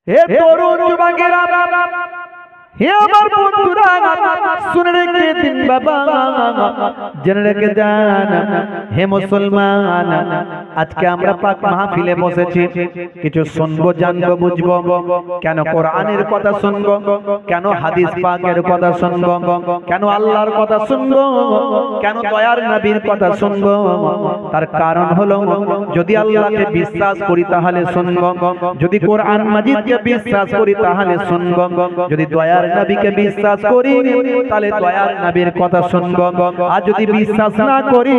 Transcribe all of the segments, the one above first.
হে তরুণ যুবকেরা, হে আমার বন্ধুরা, শুনে রেখে দিন বাবা, জেনে রেখে যান। হে মুসলমান, আজকে আমরা পাক মাহফিলে বসেছি, কিছু শুনবো, জানবো, বুঝবো। কেন কোরআনের কথা শুনবো, কেন হাদিস পাকের কথা শুনবো, কেন আল্লাহর কথা শুনবো, কেন দয়ার নবীর কথা শুনবো? তার কারণ হলো, যদি আল্লাহকে বিশ্বাস করি তাহলে শুনবো, যদি কোরআন মাজিদকে বিশ্বাস করি তাহলে শুনবো, যদি দয়ার নবীকে বিশ্বাস করি তাহলে দয়ার নবীর কথা শুনবো। আর যদি বিশ্বাস না করি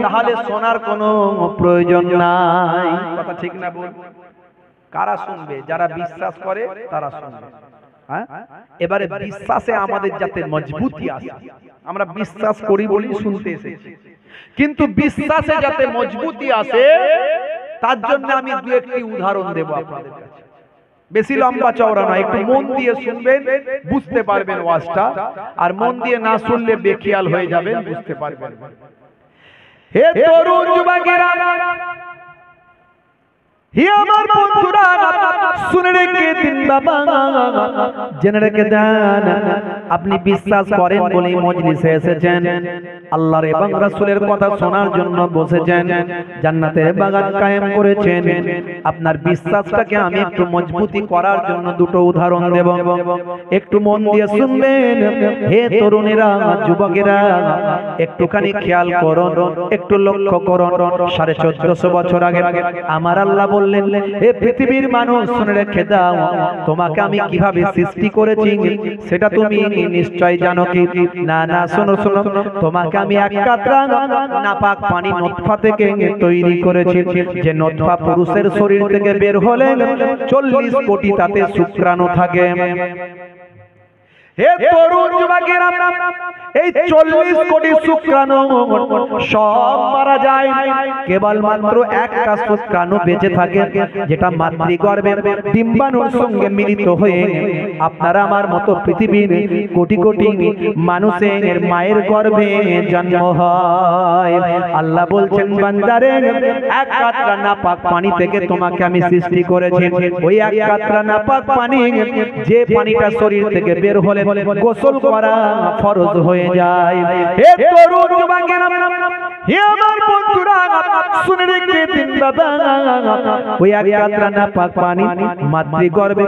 তাহলে শোনার কোনো প্রয়োজন নাই। কথা ঠিক না বল? কারা শুনবে? যারা বিশ্বাস করে তারা শুনবে। হ্যাঁ, এবারে বিশ্বাসে আমাদের যাতে মজবুতি আসে, আমরা বিশ্বাস করি বলি শুনতে এসেছি, কিন্তু বিশ্বাসে যাতে মজবুতি আসে তার জন্য আমি দু একটি উদাহরণ দেব আপনাদের কাছে। বেশি লম্বা চওড়া নয়, একটু মন দিয়ে শুনবেন, বুঝতে পারবেন ওয়াজটা। আর মন দিয়ে না শুনলে বেখিয়াল হয়ে যাবেন, বুঝতে পারবেন। হে তরুণ যুবকেরা, হে আমার বন্ধুরা, শুনে রেখে দিন বাবা, জেনে রেখে দেন। আপনি বিশ্বাস করেন বলেই মজলিসে এসেছেন, আল্লাহর এবং রাসূলের কথা শোনার জন্য বসেছেন, জান্নাতের বাগান কায়েম করেছেন। আপনার বিশ্বাসটাকে আমি একটু মজবুতি করার জন্য দুটো উদাহরণ দেব, একটু মন দিয়ে শুনবেন। হে তরুণেরা, যুবকেরা, একটুখানি খেয়াল করুন, একটু লক্ষ্য করুন। 1450 বছর আগে আমার আল্লাহ বললেন, হে পৃথিবীর মানুষ, শুনে রেখে দাও, তোমাকে আমি কিভাবে সৃষ্টি করেছি সেটা তুমি নিশ্চয় জানো কি? না না, শোনো শোনো, তোমাকে আমি এক কাতরা নাপাক পানি নতফা থেকে তৈরি করেছি, যে নতফা পুরুষের শরীর থেকে বের হলে 40 কোটি তাতে শুক্রাণু থাকে। হে তরুণ যুবকেরা, এই 40 কোটি শুক্রাণু সব মারা যায়, কেবলমাত্র একটা শুক্রাণু বেঁচে থাকে, যেটা মাতৃগর্ভের ডিম্বাণুর সঙ্গে মিলিত হয়ে আপনারা আমার মতো পৃথিবীর কোটি কোটি মানুষের মায়ের গর্ভে জন্ম হয়। আল্লাহ বলছেন, বান্দারে, এক কাতরা নাপাক পানি থেকে তোমাকে আমি সৃষ্টি করেছি। ওই এক কাতরা নাপাক পানি, যে পানিটা শরীর থেকে বের হলে গোসল করা ফরজ হয়ে যায়। হে তরুণ যুবকেরা, হে আমার বন্ধুরা, শুনে রেখে দিন বাবা, ওই এক কাতরা নাপাক পানি মাতৃগর্ভে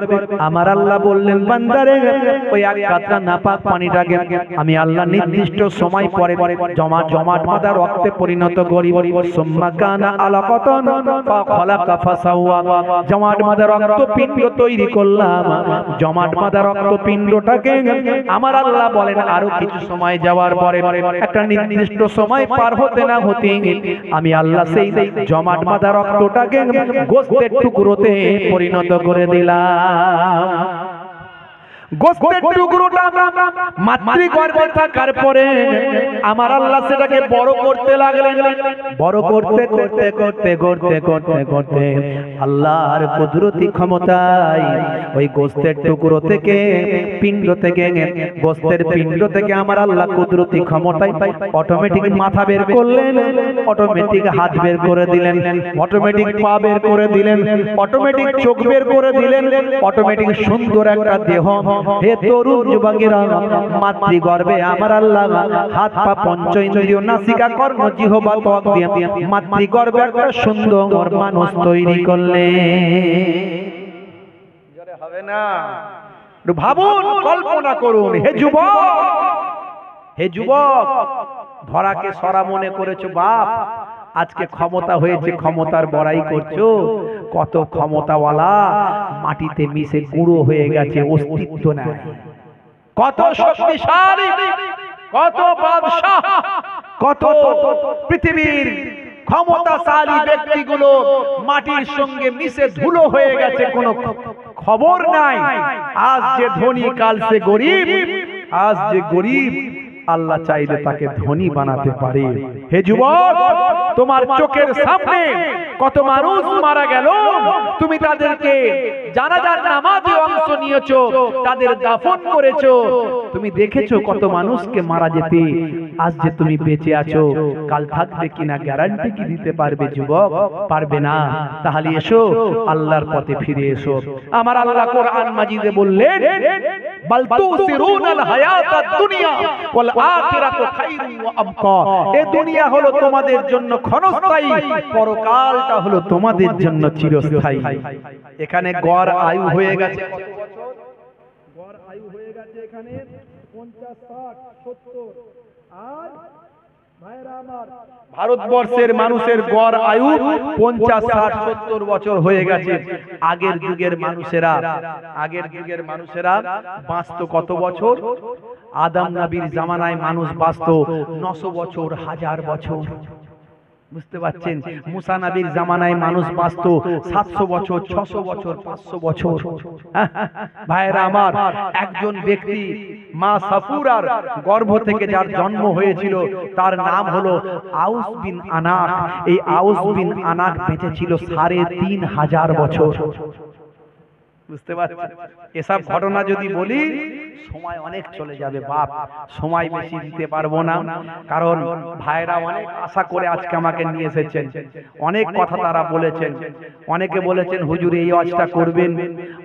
আমার আল্লাহ বললেন, বান্দারে, ওই এক কাতরা নাপাক পানিটাকে আমি আল্লাহ নির্দিষ্ট সময় পরে জমাট বাঁধা রক্তে পরিণত করি। সুম্মা কানা আলাকাতান ফাখালাকা ফাসাওয়া, জমাট বাঁধা রক্তপিণ্ড তৈরি করলাম। জমাট বাঁধা রক্তপিণ্ডটাকে আমার আল্লাহ বলেন, আরো কিছু সময় যাওয়ার পরে, একটা নির্দিষ্ট সময় পার হতে না হতে, আমি আল্লাহ সেই জমাট বাঁধা রক্তটাকে গোশতের টুকরোতে পরিণত করে দিলাম। গোশতের টুকরোটা মাতৃগর্ভে থাকার পরে আমার আল্লাহ সেটাকে বড় করতে লাগলেন। বড় করতে করতে করতে করতে করতে করতে আল্লাহর কুদরতি ক্ষমতায় ওই গোশতের টুকরো থেকে, পিণ্ড থেকে, গোশতের পিণ্ড থেকে আমার আল্লাহ কুদরতি ক্ষমতায় অটোমেটিক মাথা বের করলেন, অটোমেটিক হাত বের করে দিলেন, অটোমেটিক পা বের করে দিলেন, অটোমেটিক চোখ বের করে দিলেন, অটোমেটিক সুন্দর একটা দেহ। হে তরুণ যুবকেরা, মাতৃগর্ভে আমার আল্লাহ হাত পা পঞ্চ ইন্দ্রিয়, নাসিকা, কর্ণ, জিহ্বা, ত্বক দিয়ে মাতৃগর্ভে একটা সুন্দর মানুষ তৈরি করলেন। হবে না? ভাবুন, কল্পনা করুন। হে যুবক, হে যুবক, ধরাকে সরা মনে করেছো বাপ, আজকে ক্ষমতা হয়েছে, ক্ষমতার বড়াই করছো। কত ক্ষমতাওয়ালা মাটিতে মিশে গুঁড়ো হয়ে গেছে, অস্তিত্ব নাই। কত শক্তিশালী, কত বাদশাহ, কত পৃথিবীর ক্ষমতাশালী ব্যক্তিগুলো মাটির সঙ্গে মিশে ধুলো হয়ে গেছে, কোনো খবর নাই। আজ যে ধনী, কাল সে গরিব। আজ যে গরিব, আল্লাহ চাইলে তাকে ধনী বানাতে পারে। হে যুবক, তোমার চোখের সামনে কত মানুষ মারা গেল, তুমি তাদেরকে জানাজার নামাজে অংশ নিয়েছো, তাদের দাফন করেছো, তুমি দেখেছো কত মানুষকে মারা যেতে, আজ যে তুমি বেঁচে আছো কাল থাকবে কিনা গ্যারান্টি কি দিতে পারবে যুবক? পারবে না। তাহলে এসো আল্লাহর পথে ফিরে এসো। আমার আল্লাহ কোরআন মাজিদে বললেন, বাল তুসিরুনাল হায়াতাদ দুনিয়া ওয়াল আখিরাতু খায়রুন ওয়া আবকা। এই দুনিয়া হলো তোমাদের জন্য ক্ষণস্থায়ী, পরকালটা হলো তোমাদের জন্য চিরস্থায়ী। এখানে গড় আয়ু হয়ে গেছে কত বছর? গড় আয়ু হয়ে গেছে এখানে 50, 60, 70। আর ভাইরা আমার, ভারতবর্ষের মানুষের গড় আয়ু 50, 60, 70 বছর হয়ে গেছে। আগের যুগের মানুষেরা বাঁচত কত বছর? আদম নবীর জামানায় মানুষ বাঁচত 900 বছর, 1000 বছর। বুঝতে পারছেন? মুসা নবীর জামানায় মানুষ বাঁচত 700 বছর, 600 বছর, 500 বছর। ভাইরা আমার, একজন ব্যক্তি মা সাফুরার গর্ভ থেকে যার জন্ম হয়েছিল তার নাম হলো আউস বিন আনাক। এই আউস বিন আনাক বেঁচে ছিল 3500 বছর। বুঝতে পারছেন? এসব ঘটনা যদি বলি সময় অনেক চলে যাবে বাপ, সময় বেশি দিতে পারবো না। কারণ ভাইরা অনেক আশা করে আজকে আমাকে নিয়ে এসেছেন, অনেক কথা তারা বলেছেন। অনেকে বলেছেন হুজুর এই ওয়াজটা করবেন,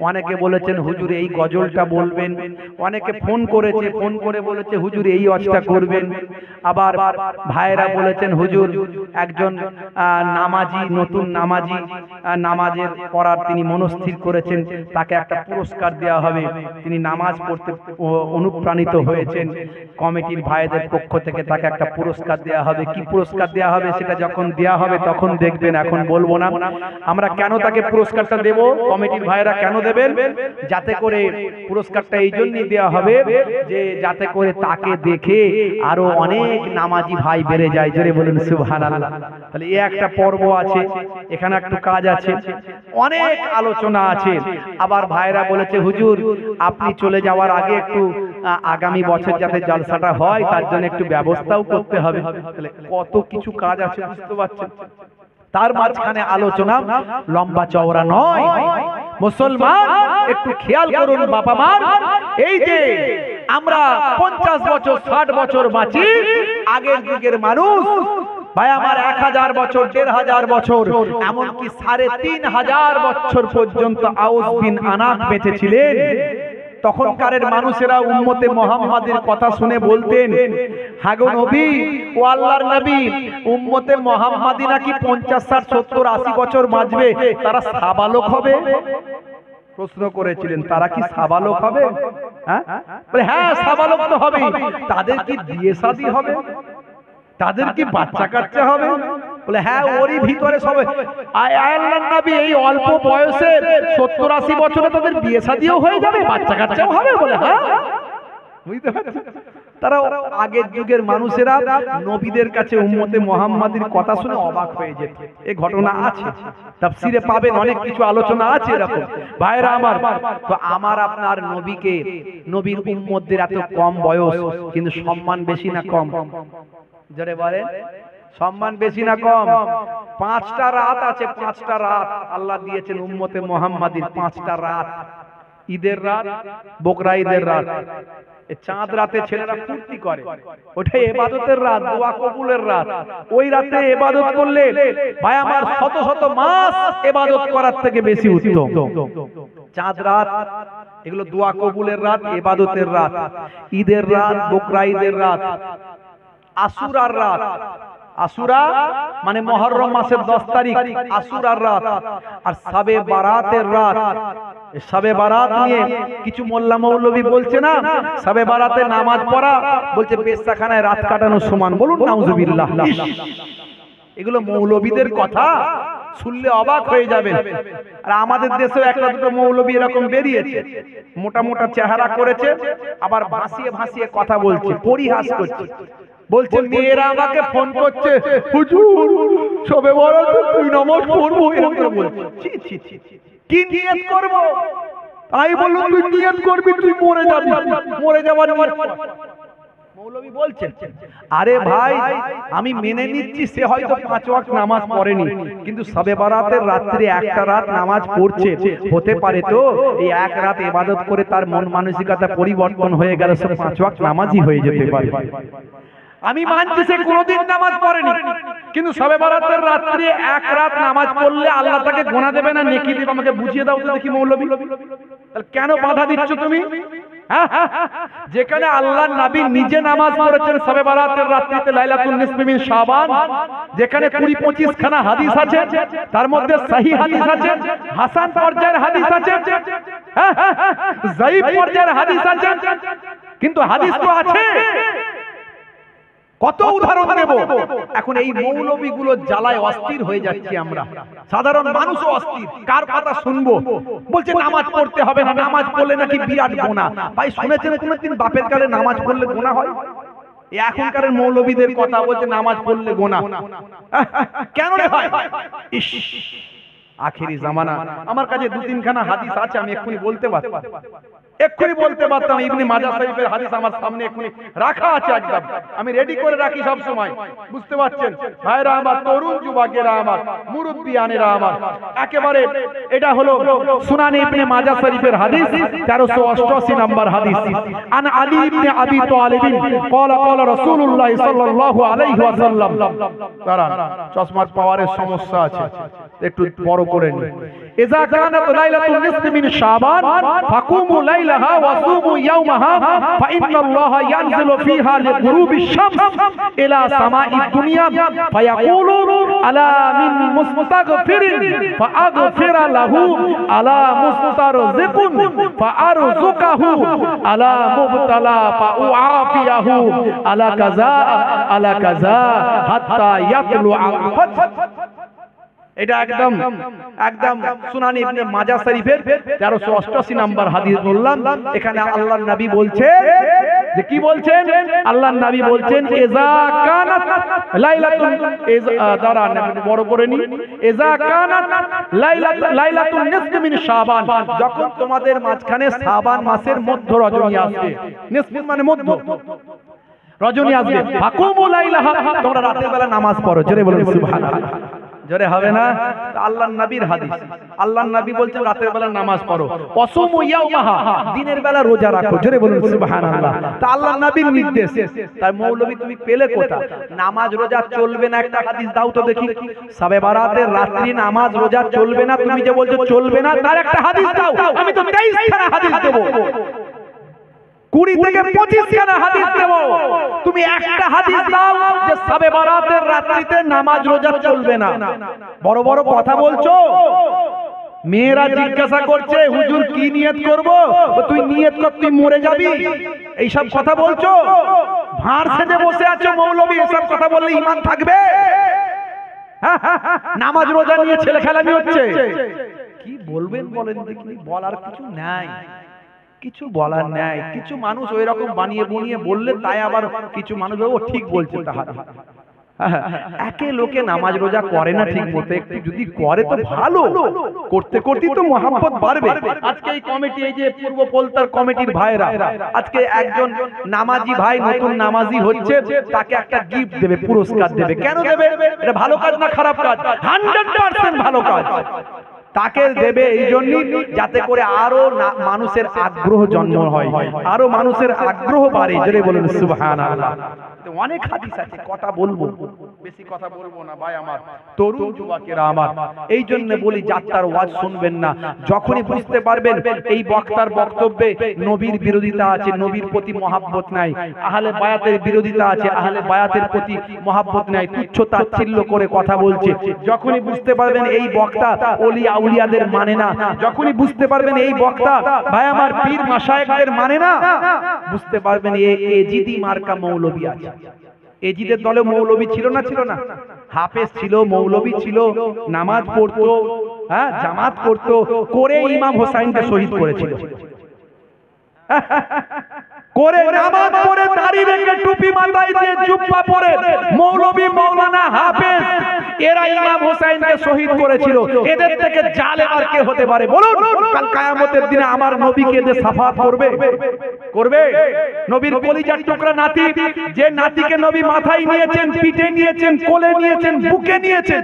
অনেকে বলেছেন হুজুর এই গজলটা বলবেন, অনেকে ফোন করেছে, ফোন করে বলেছে হুজুর এই ওয়াজটা করবেন। আবার ভাইরা বলেছেন হুজুর একজন নামাজি, নতুন নামাজি, নামাজের পড়ার তিনি মনস্থির করেছেন, তাকে একটা পুরস্কার দেওয়া হবে। তিনি নামাজ পড়তে অনুপ্রাণিত হয়েছেন, কমিটির ভাইদের পক্ষ থেকে তাকে একটা পুরস্কার দেওয়া হবে। কি পুরস্কার দেওয়া হবে সেটা যখন দেওয়া হবে তখন দেখবেন, এখন বলবো না। আমরা কেন তাকে পুরস্কারটা দেব, কমিটির ভাইরা কেন দেবেন? যাতে করে পুরস্কারটা এই জন্যই দেওয়া হবে যে যাতে করে তাকে দেখে আরো অনেক নামাজি ভাই বেড়ে যায়। জোরে বলুন সুবহানাল্লাহ। তাহলে এই একটা পর্ব আছে, এখানে একটু কাজ আছে, অনেক আলোচনা আছে। আবার ভাইরা বলেছে হুজুর আপনি চলে যাওয়ার আগে একটু আগামী বছর যাতে জলসাটা হয় তার জন্য একটু ব্যবস্থাও করতে হবে। তাহলে কত কিছু কাজ আছে, বুঝতে পারছেন? তার মাঝখানে আলোচনা লম্বা চওড়া নয়। মুসলমান একটু খেয়াল করুন বাবা মা, এই যে আমরা 50 বছর 60 বছর বাঁচি, আগের যুগের মানুষ ভাই আমার 1000 বছর, 1500 বছর, এমনকি 3500 বছর পর্যন্ত আউস বিন আনাক বেঁচে ছিলেন। তখনকারের মানুষেরা উম্মতে মুহাম্মাদের কথা শুনে বলতেন, হাগো নবী ও আল্লাহর নবী, উম্মতে মুহাম্মাদি নাকি 50, 60, 70, 80 বছর বাঁচবে, তারা সাবালক হবে। প্রশ্ন করেছিলেন তারা কি সাবালক হবে? হ্যাঁ সাবালক তো হবে। তাদের কি বিয়ে শাদী হবে? তাদের কি বাচ্চা কাচ্চা হবে? বলে হ্যাঁ ওরই ভিতরে সবে আল্লাহর নবী এই অল্প বয়সে 70, 80 বছরে তাদের বিয়ে শাদীও হয়ে যাবে, বাচ্চা কাচ্চাও হবে। বলে হ্যাঁ। বুঝতে পারছেন? তারা আগের যুগের মানুষেরা নবীদের কাছে উম্মতে মুহাম্মাদির কথা শুনে অবাক হয়ে যেত। এই ঘটনা আছে, তাফসিরে পাবেন, অনেক কিছু আলোচনা আছে এরকম। ভাইরা আমার, তো আমার আপনার নবীকে, নবীর উম্মতদের এত কম বয়স কিন্তু সম্মান বেশি না কম? জোরে বলেন, সম্মান বেশি না কম? 5টা রাত আছে, 5টা রাত আল্লাহ দিয়েছেন উম্মতে মুহাম্মাদির। 5টা রাত, ঈদের রাত, বকরা ঈদের রাত। চাঁদ রাতে ছেলেরা ফুর্তি করে, ওটাই ইবাদতের রাত, দোয়া কবুলের রাত। ওই রাতে ইবাদত করলে ভাই আমার শত শত মাস ইবাদত করার থেকে বেশি উত্তম। চাঁদ রাত এগুলো দোয়া কবুলের রাত, ইবাদতের রাত। ঈদের রাত, বকরা ঈদের রাত, আশুরার রাত। আশুরা মানে মুহররম মাসের 10 তারিখ আশুরার রাত, আর শবে বারাতের রাত। শবে বারাত নিয়ে কিছু মোল্লা মৌলবী বলছে না, শবে বারাতে নামাজ পড়া বলছে পেশাখানায় রাত কাটানোর সমান। বলুন নাউজুবিল্লাহ। এগুলো মৌলবীদের কথা, শুনলে অবাক হয়ে যাবেন। আর আমাদের দেশেও একটা দুটো মৌলবী এরকম বেরিয়েছে, মোটা মোটা চেহারা করেছে, আবার ভাসিয়ে ভাসিয়ে কথা বলছে, পরিহাস করছে। বলছে মেয়েরা আমাকে ফোন করছে, হুজুর শবে বরাতে তুই নামাজ পড়বো, এরকম করে বলছে। কি নিয়ত করব? আমি বললাম তুই নিয়ত করবি, তুই মরে যাবি, মরে যাওয়ার মৌলবী বলছে আরে ভাই আমি মেনে নিচ্ছি সে হয়তো 5 ওয়াক্ত নামাজ পড়েনি, কিন্তু শবে বরাতের রাত্রে একটা রাত নামাজ পড়ছে, হতে পারে তো এই এক রাত ইবাদত করে তার মন মানসিকতা পরিবর্তন হয়ে গেল, সে 5 ওয়াক্ত নামাজই হয়ে যেতে পারে। আমি মানছি সে কোনোদিন নামাজ পড়েনি, কিন্তু শবে বরাতের রাত্রে এক রাত নামাজ পড়লে আল্লাহ তাকে গোনা দেবে না নেকি দেবে? আমাকে বুঝিয়ে দাও তো দেখি মৌলবী, তাহলে কেন বাধা দিচ্ছ তুমি? যেখানে আল্লাহর নবী নিজে নামাজ পড়েছেন শবে বরাতের রাত্রিতে লাইলাতুন নিসফি মিন শাবান, যেখানে 20-25 খানা হাদিস আছে, তার মধ্যে সহিহ হাদিস আছে, হাসান পর্যায়ের হাদিস আছে, যায়ীফ পর্যায়ের হাদিস আছে, কিন্তু হাদিস তো আছে। কত উদাহরণ দেব? এখন এই মৌলবীগুলো জ্বালায় অস্থির হয়ে যাচ্ছি আমরা, সাধারণ মানুষও অস্থির, কার কথা শুনবো? বলছে নামাজ পড়তে হবে না, নামাজ পড়লে নাকি বিরাট গুনাহ। ভাই শুনেছেন কোনদিন বাপের কালে নামাজ পড়লে গুনাহ হয়? এখনকার মৌলবীদের কথা বলছে নামাজ পড়লে গুনাহ, কেন রে ভাই? ইস, আখেরি জামানা। আমার কাছে 2-3 খানা হাদিস আছে, আমি এক্ষুনি বলতে পারতাম। ইবনে মাজাহ শরীফের হাদিস আমার সামনে এক্ষুনি রাখা আছে, একদম আমি রেডি করে রাখি সব সময়, বুঝতে পারছেন ভাইরা আমার, তরুণ যুবকেরা আমার, মুরব্বিয়ানেরা আমার, একেবারে এটা হলো সুনানে ইবনে মাজাহ শরীফের হাদিস 1388 নম্বর হাদিস। আন আলী ইবনে আবি তালিব قال قال رسول الله صلى الله عليه وسلم। দাঁড়ান, চশমার পাওয়ারের সমস্যা আছে, একটু বড় করে নি। ইযা কানাত লাইলাতুন নিসফি মিন শাবান ফাকুমু লাইলাহা ওয়া সুমু ইয়াওমাহা ফাইন্নাল্লাহা ইয়ানজিলু ফিহা লিগুরুবিশ শামস ইলা সামাঈদ দুনিয়া ফায়াকুলু আলা মিন মুস্তাগফিরিন ফাআগফিরা লাহু আলা মুস্তারজিকুন ফাআরযুকাহু আলা মুবতালা ফাউআফিয়াহু আলা কাযা হাত্তা ইয়াতলু আল-ফাজর। এটা একদম সুনানে ইবনে মাজাহ শরীফের 1388 নাম্বার হাদিস বললাম। এখানে আল্লাহর নবী বলছেন যে কি বলছেন? আল্লাহর নবী বলছেন ইযা কানাত লাইলাতুন দাঁড়ান বড় করে নি, ইযা কানাত লাইলাতুন নিসফি মিন শাবান, যখন তোমাদের মাঝখানে শাবান মাসের মধ্য রজনী আসবে, নিসফি মানে মধ্য রজনী আসবে, ফাকুমু লাইলাহা, তোমরা রাতের বেলা নামাজ পড়ো। জোরে বলুন সুবহানাল্লাহ। জোরে হবে না? আল্লাহর নবীর হাদিস, আল্লাহর নবী বলছেন রাতের বেলা নামাজ পড়ো, ওয়াসুমু ইয়াওমাহা, দিনের বেলা রোজা রাখো। জোরে বলুন সুবহানাল্লাহ। তা আল্লাহর নবীর নির্দেশ, তাই মৌলবী তুমি পেলে কোথায়? নামাজ রোজা চলবে না একটা হাদিস দাও তো দেখি। শবে বরাতের রাত্রি নামাজ রোজা চলবে না, তুমি যে বলছো চলবে না, তার একটা হাদিস দাও। আমি তো 23 খানা হাদিস দেব, 20 থেকে 25 খানা হাদিস দেব, তুমি একটা হাদিস দাও যে শবে বরাতের রাত্রিতে নামাজ রোজা চলবে না। বড় বড় কথা বলছো। মেয়েরা জিজ্ঞাসা করছে হুজুর কি নিয়ত করব? তুই নিয়ত কর, তুই মরে যাবি, এইসব কথা বলছো। ভাঁড় সেজে বসে আছো মৌলবী, এসব কথা বললে ঈমান থাকবে? নামাজ রোজা নিয়ে ছেলে খেলামি হচ্ছে, কি বলবেন বলেন দেখি? বলার কিছু নাই, কিছু বলার নাই। কিছু মানুষ ওই রকম বানিয়ে বুনিয়ে বললে তাই আবার কিছু মানুষ ও ঠিক বলছে, তাহলে একে লোকে নামাজ রোজা করে না ঠিক মতো, একটু যদি করে তো ভালো, করতে করতে তো মহব্বত বাড়বে। আজকে এই কমিটি, এই যে পূর্ব পলতার কমিটির ভাইরা, আজকে একজন নামাজি ভাই নতুন নামাজি হচ্ছে, তাকে একটা গিফট দেবে, পুরস্কার দেবে। কেন দেবে? এটা ভালো কাজ না খারাপ কাজ? 100% ভালো কাজ। তাকে দেবে এই জন্য যাতে করে আরো মানুষের আগ্রহ জন্ম হয়, আরো মানুষের আগ্রহ বাড়ে। জোরে বলুন সুবহানাল্লাহ। অনেক হাদিস আছে, কথা বলবো, বেশি কথা বলবো না ভাই আমার, তরুণ যুবকেরা আমার। এই জন্য বলি যাত্রার ওয়াজ শুনবেন না। যখনই বুঝতে পারবেন এই বক্তার বক্তব্যে নবীর বিরোধিতা আছে, নবীর প্রতি মহাব্বত নাই, আহলে বায়াতের বিরোধিতা আছে, আহলে বায়াতের প্রতি মহাব্বত নাই, তুচ্ছ তাচ্ছিল্য করে কথা বলছে, যখনই বুঝতে পারবেন এই বক্তা ওলি আউলিয়াদের মানে না, যখনই বুঝতে পারবেন এই বক্তা ভাই আমার পীর মাশায়েখদের মানে না, বুঝতে পারবেন এজিদি মার্কা মৌলবী আছে। এজিদের দলে মৌলবী ছিল না? ছিল না? হাফেজ ছিল, মৌলবী ছিল, নামাজ পড়তো, জামাত করতো, করে ইমাম হোসাইনকে শহীদ করেছিল। করে নামাজ পড়ে দাড়ি রেখে টুপি মাথায় দিয়ে জুব্বা পরে মৌলভী মাওলানা হাফেজ এরা ইমাম হোসেনকে শহীদ করেছিল। এদের থেকে জালেম আর কে হতে পারে বলুন? কাল কিয়ামতের দিনে আমার নবীকে যে সাফাত করবে করবে নবীর কলিজার টুকরা নাতি, যে নাতিকে নবী মাথায় নিয়েছেন, পিঠে নিয়েছেন, কোলে নিয়েছেন, বুকে নিয়েছেন,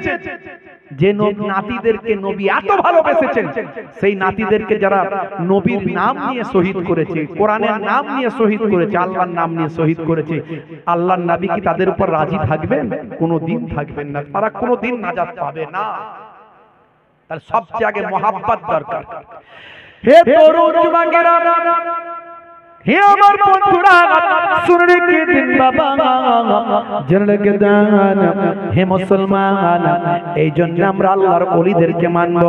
যে নাতিদেরকে নবী এত ভালোবেসেছেন, সেই নাতিদেরকে যারা নবীর নাম নিয়ে শহীদ করেছে, কোরআনের নাম নিয়ে শহীদ করেছে, আল্লাহর নাম নিয়ে শহীদ করেছে, আল্লাহর নবী কি তাদের উপর রাজি থাকবেন? কোনোদিন থাকবেন না। তারা কোনোদিন নাজাত পাবে না। তার সবচেয়ে আগে মহাব্বত দরকার। হে তরুণ যুবকেরা, হে আমার বন্ধুরা, শুনে রেখে দিন বাবা, জেনে রেখে দেন হে মুসলমান, এই জন্য আমরা আল্লাহর ওলিদেরকে মানব,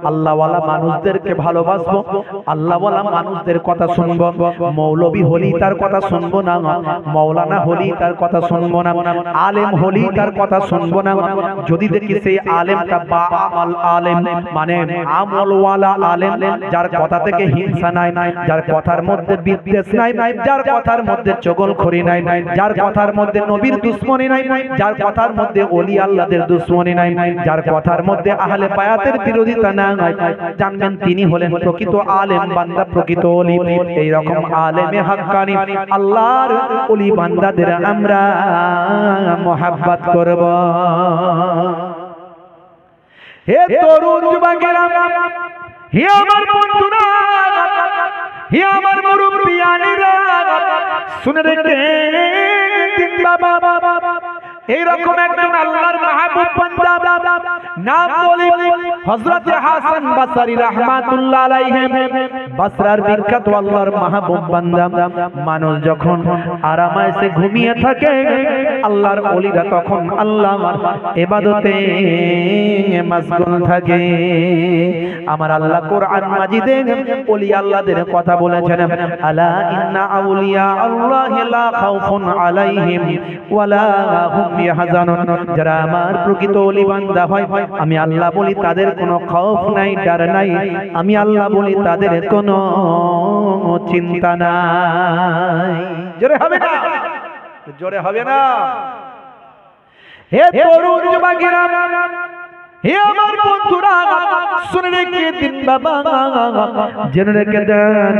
আল্লাহওয়ালা মানুষদেরকে ভালোবাসবো, আল্লাহওয়ালা মানুষদের কথা শুনবো। মৌলবী হলি তার কথা শুনবো না, মাওলানা হলি তার কথা শুনবো না, আলেম হলি তার কথা শুনবো না। যদি দেখি সেই আলেমটা বা আমল আলেম, মানে আমলওয়ালা আলেম, যার কথা থেকে হিংসা নাই, যার কথার মধ্যে বিদ্বেষ নাই, যার কথার মধ্যে চগলখড়ি নাই, যার কথার মধ্যে নবীর দুশমনি নাই, যার কথার মধ্যে ওলি আল্লাহদের দুশমনি নাই, যার কথার মধ্যে আহলে বায়াতের বিরোধিতা নাই, জানবেন তিনি হলেন প্রকৃত আলেম বান্দা, প্রকৃত ওলি। এই রকম আলেমে হাক্কানি আল্লাহর ওলি বান্দাদের আমরা মহব্বত করব। হে তরুণ যুবকেরা, হে আমার বন্ধুরা, হে আমার মুরব্বিয়ানেরা, শুনে রেখে দিন বাবা, এইরকম একজন আল্লাহর মাহবুব বান্দা, নাম বলি হযরত হাসান বসরি রাহমাতুল্লাহ আলাইহি, বসরার বিখ্যাত আল্লাহর মাহবুব বান্দা। মানুষ যখন আরামায়েশে ঘুমিয়ে থাকে, আল্লাহর ওলিরা তখন আল্লাহর ইবাদতে মশগুল থাকে। আমার আল্লাহ কোরআন মাজিদে ওলি আল্লাহদের কথা বলেছেন, আলা ইন্না আউলিয়া আল্লাহি লা খাউফুন আলাইহিম ওয়ালা হুম ইয়াহজানুন। যারা আমার প্রকৃত ওলি বান্দা হয়, আমি আল্লাহ বলি তাদের কোনো খৌফ নাই, ডর নাই। আমি আল্লাহ বলি তাদের কোনো চিন্তা নাই। জোরে হবে না? জোরে হবে না? হে তরুণ যুবকেরা, হে আমার বন্ধুরা, শুনে রেখে দিন বাবা, জেনে রেখে দেন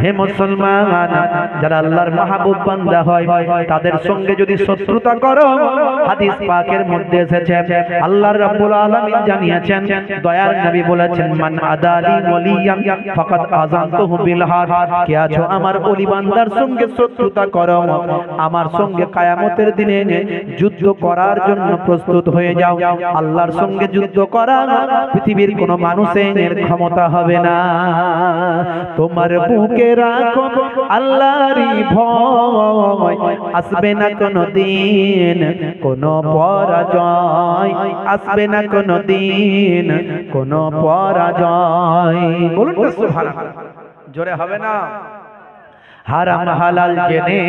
হে মুসলমান, যারা আল্লাহর মাহবুব বান্দা হয়, তাদের সঙ্গে যদি শত্রুতা করো, হাদিস পাকের মধ্যে এসেছে, আল্লাহর রাব্বুল আলামিন জানিয়েছেন, দয়ার নবী বলেছেন, মান আদালি ওলিয়ান ফাকাদ আযানতুহু বিল হার। কে আছো আমার ওলি বান্দার সঙ্গে শত্রুতা করো, আমার সঙ্গে কিয়ামতের দিনে যুদ্ধ করার জন্য প্রস্তুত হয়ে যাও। আল্লাহর সঙ্গে যুদ্ধ করা পৃথিবীর কোন মানুষের ক্ষমতা হবে না। তোমার বুকে রাখো আল্লাহরই ভয়, আসবে না কোনো দিন কোনো পরাজয়, আসবে না কোনো দিন কোনো পরাজয়। বলুন না সুবহানাল্লাহ। জোরে হবে না? হারাম হালাল জেনে,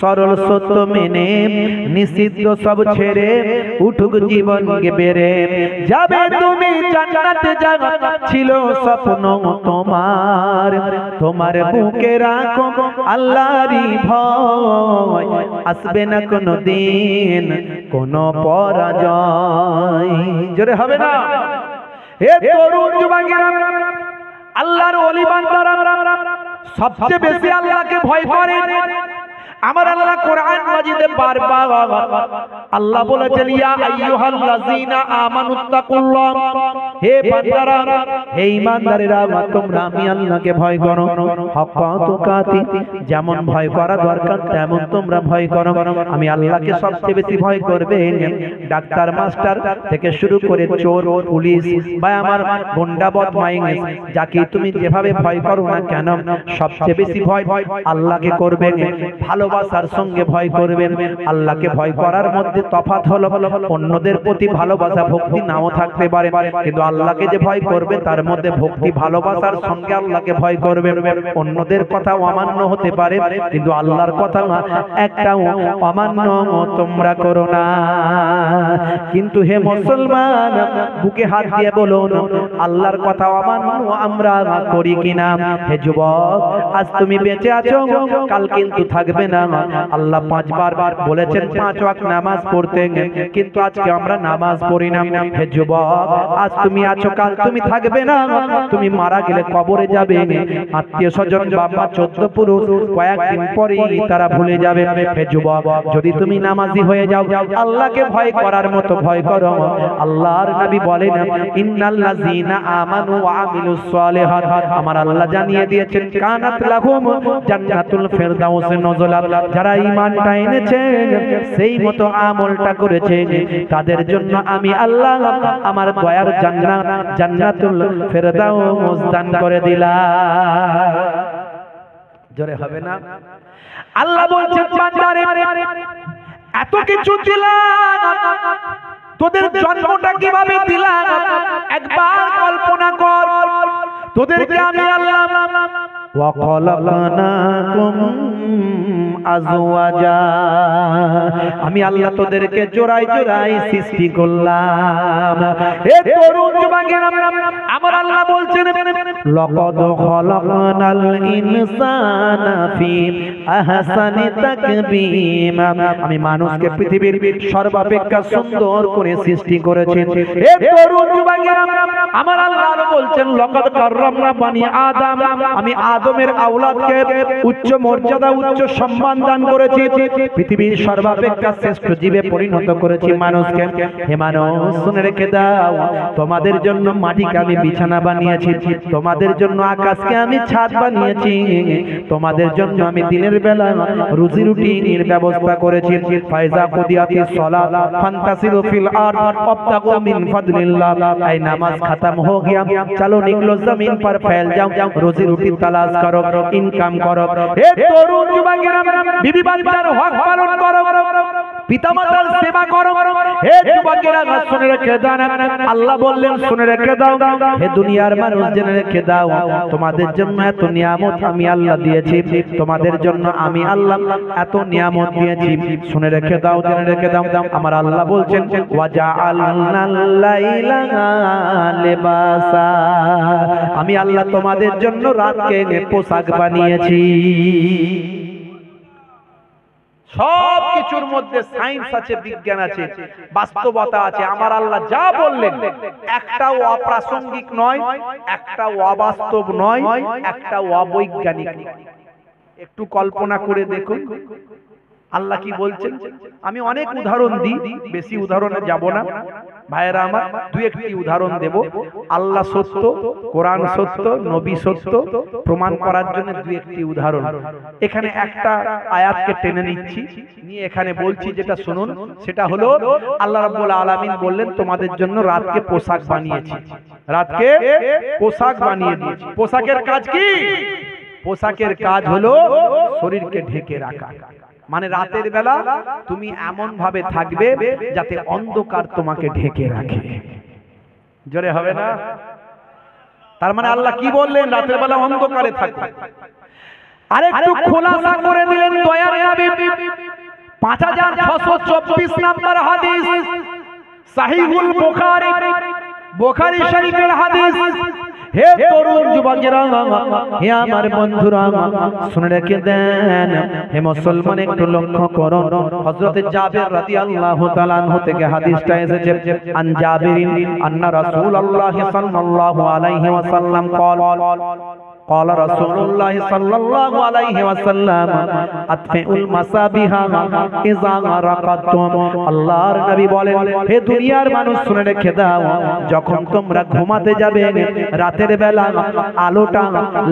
সরল সত্য মেনে, নিষিদ্ধ সব ছেড়ে উঠুক জীবনকে বেড়ে যাবে তুমি জান্নাতে। জান্নাত ছিল স্বপ্ন তোমার, তোমার বুকে রাখো আল্লাহরই ভয়, আসবে না কোনো দিন কোনো পরাজয়। জোরে হবে না? হে তরুণ যুবকেরা, আল্লাহর ওলি বান্দারা সবচেয়ে বেশি আল্লাহকে ভয় করে। আমার আল্লাহ কোরআন মাজিদে বারবার আল্লাহ বলেছেন, ইয়া আইয়ুহাল্লাযীনা আমানুত্তাকুল্লাহ, হে বান্দারা, হে ঈমানদারেরা, তোমরা আমি আল্লাহকে ভয় করো, হাক্কা তুকাতি, যেমন ভয় করা দরকার তেমন তোমরা ভয় করো। আমি আল্লাহকে সবচেয়ে বেশি ভয় করবে। ডাক্তার মাস্টার থেকে শুরু করে চোর পুলিশ বা আমার গুন্ডা বদমাইশ, যাকে তুমি যেভাবে ভয় করো না কেন, সবচেয়ে বেশি ভয় আল্লাহকে করবে। ভালোবাসার সঙ্গে ভয় করবে। আল্লাহকে ভয় করার মধ্যে তফাৎ হলো, অন্যদের প্রতি ভালোবাসা ভক্তি নাও থাকতে পারে, কিন্তু আল্লাহকে যে ভয় করবে তার মধ্যে ভক্তি ভালোবাসার সঙ্গে আল্লাহকে ভয় করবে। অন্যদের কথা অমান্য হতে পারে, কিন্তু আল্লাহর কথা একটাও অমান্য তোমরা করো না। কিন্তু হে মুসলমান, বুকে হাত দিয়ে বলুন, আল্লাহর কথা অমান্য আমরা করি কিনা? হে যুবক, আজ তুমি বেঁচে আছো, কাল কিন্তু থাকবে না। আল্লাহ 5 বার বলেছেন 5 ওয়াক্ত নামাজ পড়তে, কিন্তু আজকে আমরা নামাজ পড়ি না। হে যুবক, আজ তুমি আছো, কাল তুমি থাকবে না। তুমি মারা গেলে কবরে যাবে, আত্মীয় স্বজন বাবা 14 পুরুষ কয়েকদিন পরেই তারা ভুলে যাবে। হে যুবক, যদি তুমি নামাজি হয়ে যাও, আল্লাহকে ভয় করার মতো ভয় করো। আল্লাহর নবী বলেন, ইন্নাল্লাযীনা আমানু ওয়া আমিলুস সালিহাত, আমার আল্লাহ জানিয়ে দিয়েছেন, কানাত লাহুম জান্নাতুল ফিরদাউস নুজুলা, যারা ঈমানটা এনেছে সেই মতো আমলটা করেছে, তাদের জন্য আমি আল্লাহ আমার দয়ার জান্নাত জান্নাতুল ফিরদাউস দান করে দিলাম। জোরে হবে না? আল্লাহ বলছেন, বান্দারে এত কিছু দিলাম, তোদের জন্মটা কিভাবে দিলাম একবার কল্পনা কর। তোদেরকে আমি আল্লাহ ওয়া খালাকনাকুম আজওয়াজা, আমি আল্লাহ তোদেরকে জোড়ায় জোড়ায় সৃষ্টি করলাম। এ তরুণ যুবকেরা, আমার আল্লাহ বলছেন, লাকাদ খালাকনাল ইনসানা ফি আহসানি তাকবীম, আমি মানুষকে পৃথিবীর সর্বাপেক্ষা সুন্দর করে সৃষ্টি করেছি। এ তরুণ যুবকেরা, আমার আল্লাহ বলছেন, লাকাদ কাররামনা বানি আদম, আমি আদমের আওলাদকে উচ্চ মর্যাদা উচ্চ সম্মান দান করেছি, পৃথিবীর সর্বাপেক্ষা শ্রেষ্ঠ জীবে পরিণত করেছি মানুষকে। হে মানুষ, শুনে রেখে দাও, তোমাদের জন্য মাটিকে আমি বিছানা বানিয়েছি, তোমাদের জন্য আকাশকে আমি ছাদ বানিয়েছি, তোমাদের জন্য আমি দিনের বেলা রুজি রুটির ব্যবস্থা করেছি। ফাইজা কুদিয়াতিস সালাত ফান্তাসিরু ফিল আরদ ওয়াবতাগু মিন ফাদলিল্লাহ, এই নামাজ খতম हो गया, चलो निकलो जमीन पर फैल जाओ, रोजी रोटी तलाश करो, इनकम करो। ए তরুণ যুবকেরা, বিবি বাচ্চার হক পালন করো, পিতামাতার সেবা করো। হে যুবকেরা, শুনে রেখে দাও, আল্লাহ বললেন শুনে রেখে দাও, হে দুনিয়ার মানুষ জেনে রেখে দাও, তোমাদের জন্য এত নিয়ামত আমি আল্লাহ দিয়েছি, তোমাদের জন্য আমি আল্লাহ এত নিয়ামত দিয়েছি, শুনে রেখে দাও, জেনে রেখে দাও। আমার আল্লাহ বলছেন, ওয়াজআলনাল লাইলা লিবাসা, আমি আল্লাহ তোমাদের জন্য রাতকে পোশাক বানিয়েছি। সব কিছুর মধ্যে সায়েন্স আছে, বিজ্ঞান আছে, বাস্তবতা আছে। আমার আল্লাহ যা বললেন একটাও অপ্রাসঙ্গিক নয়, একটাও অবাস্তব নয়, একটাও অবৈজ্ঞানিক। একটু কল্পনা করে দেখুন আল্লাহ কি বলছেন। আমি অনেক উদাহরণ দিই, বেশি উদাহরণে যাব না ভাইয়েরা আমার, দুই একটি উদাহরণ দেব। আল্লাহ সত্য, কোরআন সত্য, নবী সত্য প্রমাণ করার জন্য দুই একটি উদাহরণ। এখানে একটা আয়াতকে টেনে নিচ্ছি, নিয়ে এখানে বলছি, যেটা শুনুন। সেটা হলো, আল্লাহ রাব্বুল আলামিন বললেন, তোমাদের জন্য রাতকে পোশাক বানিয়েছি, রাতকে পোশাক বানিয়ে দিয়েছি। পোশাকের কাজ কি? পোশাকের কাজ হলো শরীরকে ঢেকে রাখা। মানে রাতের বেলা তুমি এমন ভাবে থাকবে যাতে অন্ধকার তোমাকে ঢেকে রাখে। জোরে হবে না? তার মানে আল্লাহ কি বললেন? রাতের বেলা অন্ধকারে থাকবে। আরেকটু খোলাসা করে দিলেন দয়ার নবী। 5624 নম্বর হাদিস, সহিহুল বুখারী, বুখারী শরীফের হাদিস। হে তরুণ যুবকেরা, হে আমার বন্ধুরা, শুনে রেখে দেন। হে মুসলমান, একটু লক্ষ্য করুন। হযরত জাবের রাদিয়াল্লাহু তাআলা আনহু থেকে হাদিসটা এসেছে, আন জাবিরিন আন্না রাসূলুল্লাহ সাল্লাল্লাহু আলাইহি ওয়াসাল্লাম قال قال رسول الله صلى الله عليه وسلم اطفئوا المصابيح اذا رقدتم। আল্লাহর নবী বলেন, হে দুনিয়ার মানুষ শুনে রেখে দাও, যখন তোমরা ঘুমাতে যাবে রাতের বেলা আলোটা,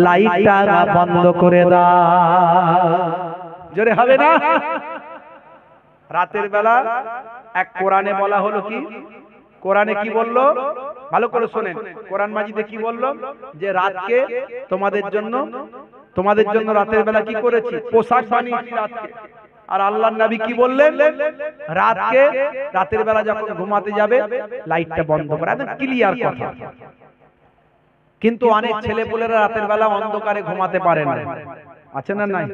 লাইটটা বন্ধ করে দাও। জোরে হবে না? রাতের বেলা এক কোরআনে বলা হলো কি? কোরআনে কি বললো? ভালো করে শোনেন। কোরআন মাজিদে কি বললো? যে রাতকে তোমাদের জন্য রাতের বেলা কি করেছি? পোশাক বানিয়েছি রাতকে। আর আল্লাহর নবী কি বললেন, রাতের বেলা যখন ঘুমাতে যাবে লাইটটা বন্ধ করে, একদম ক্লিয়ার কথা। কিন্তু অনেক ছেলেপুলেরা রাতের বেলা অন্ধকারে ঘুমাতে পারে না, আছে না নাই?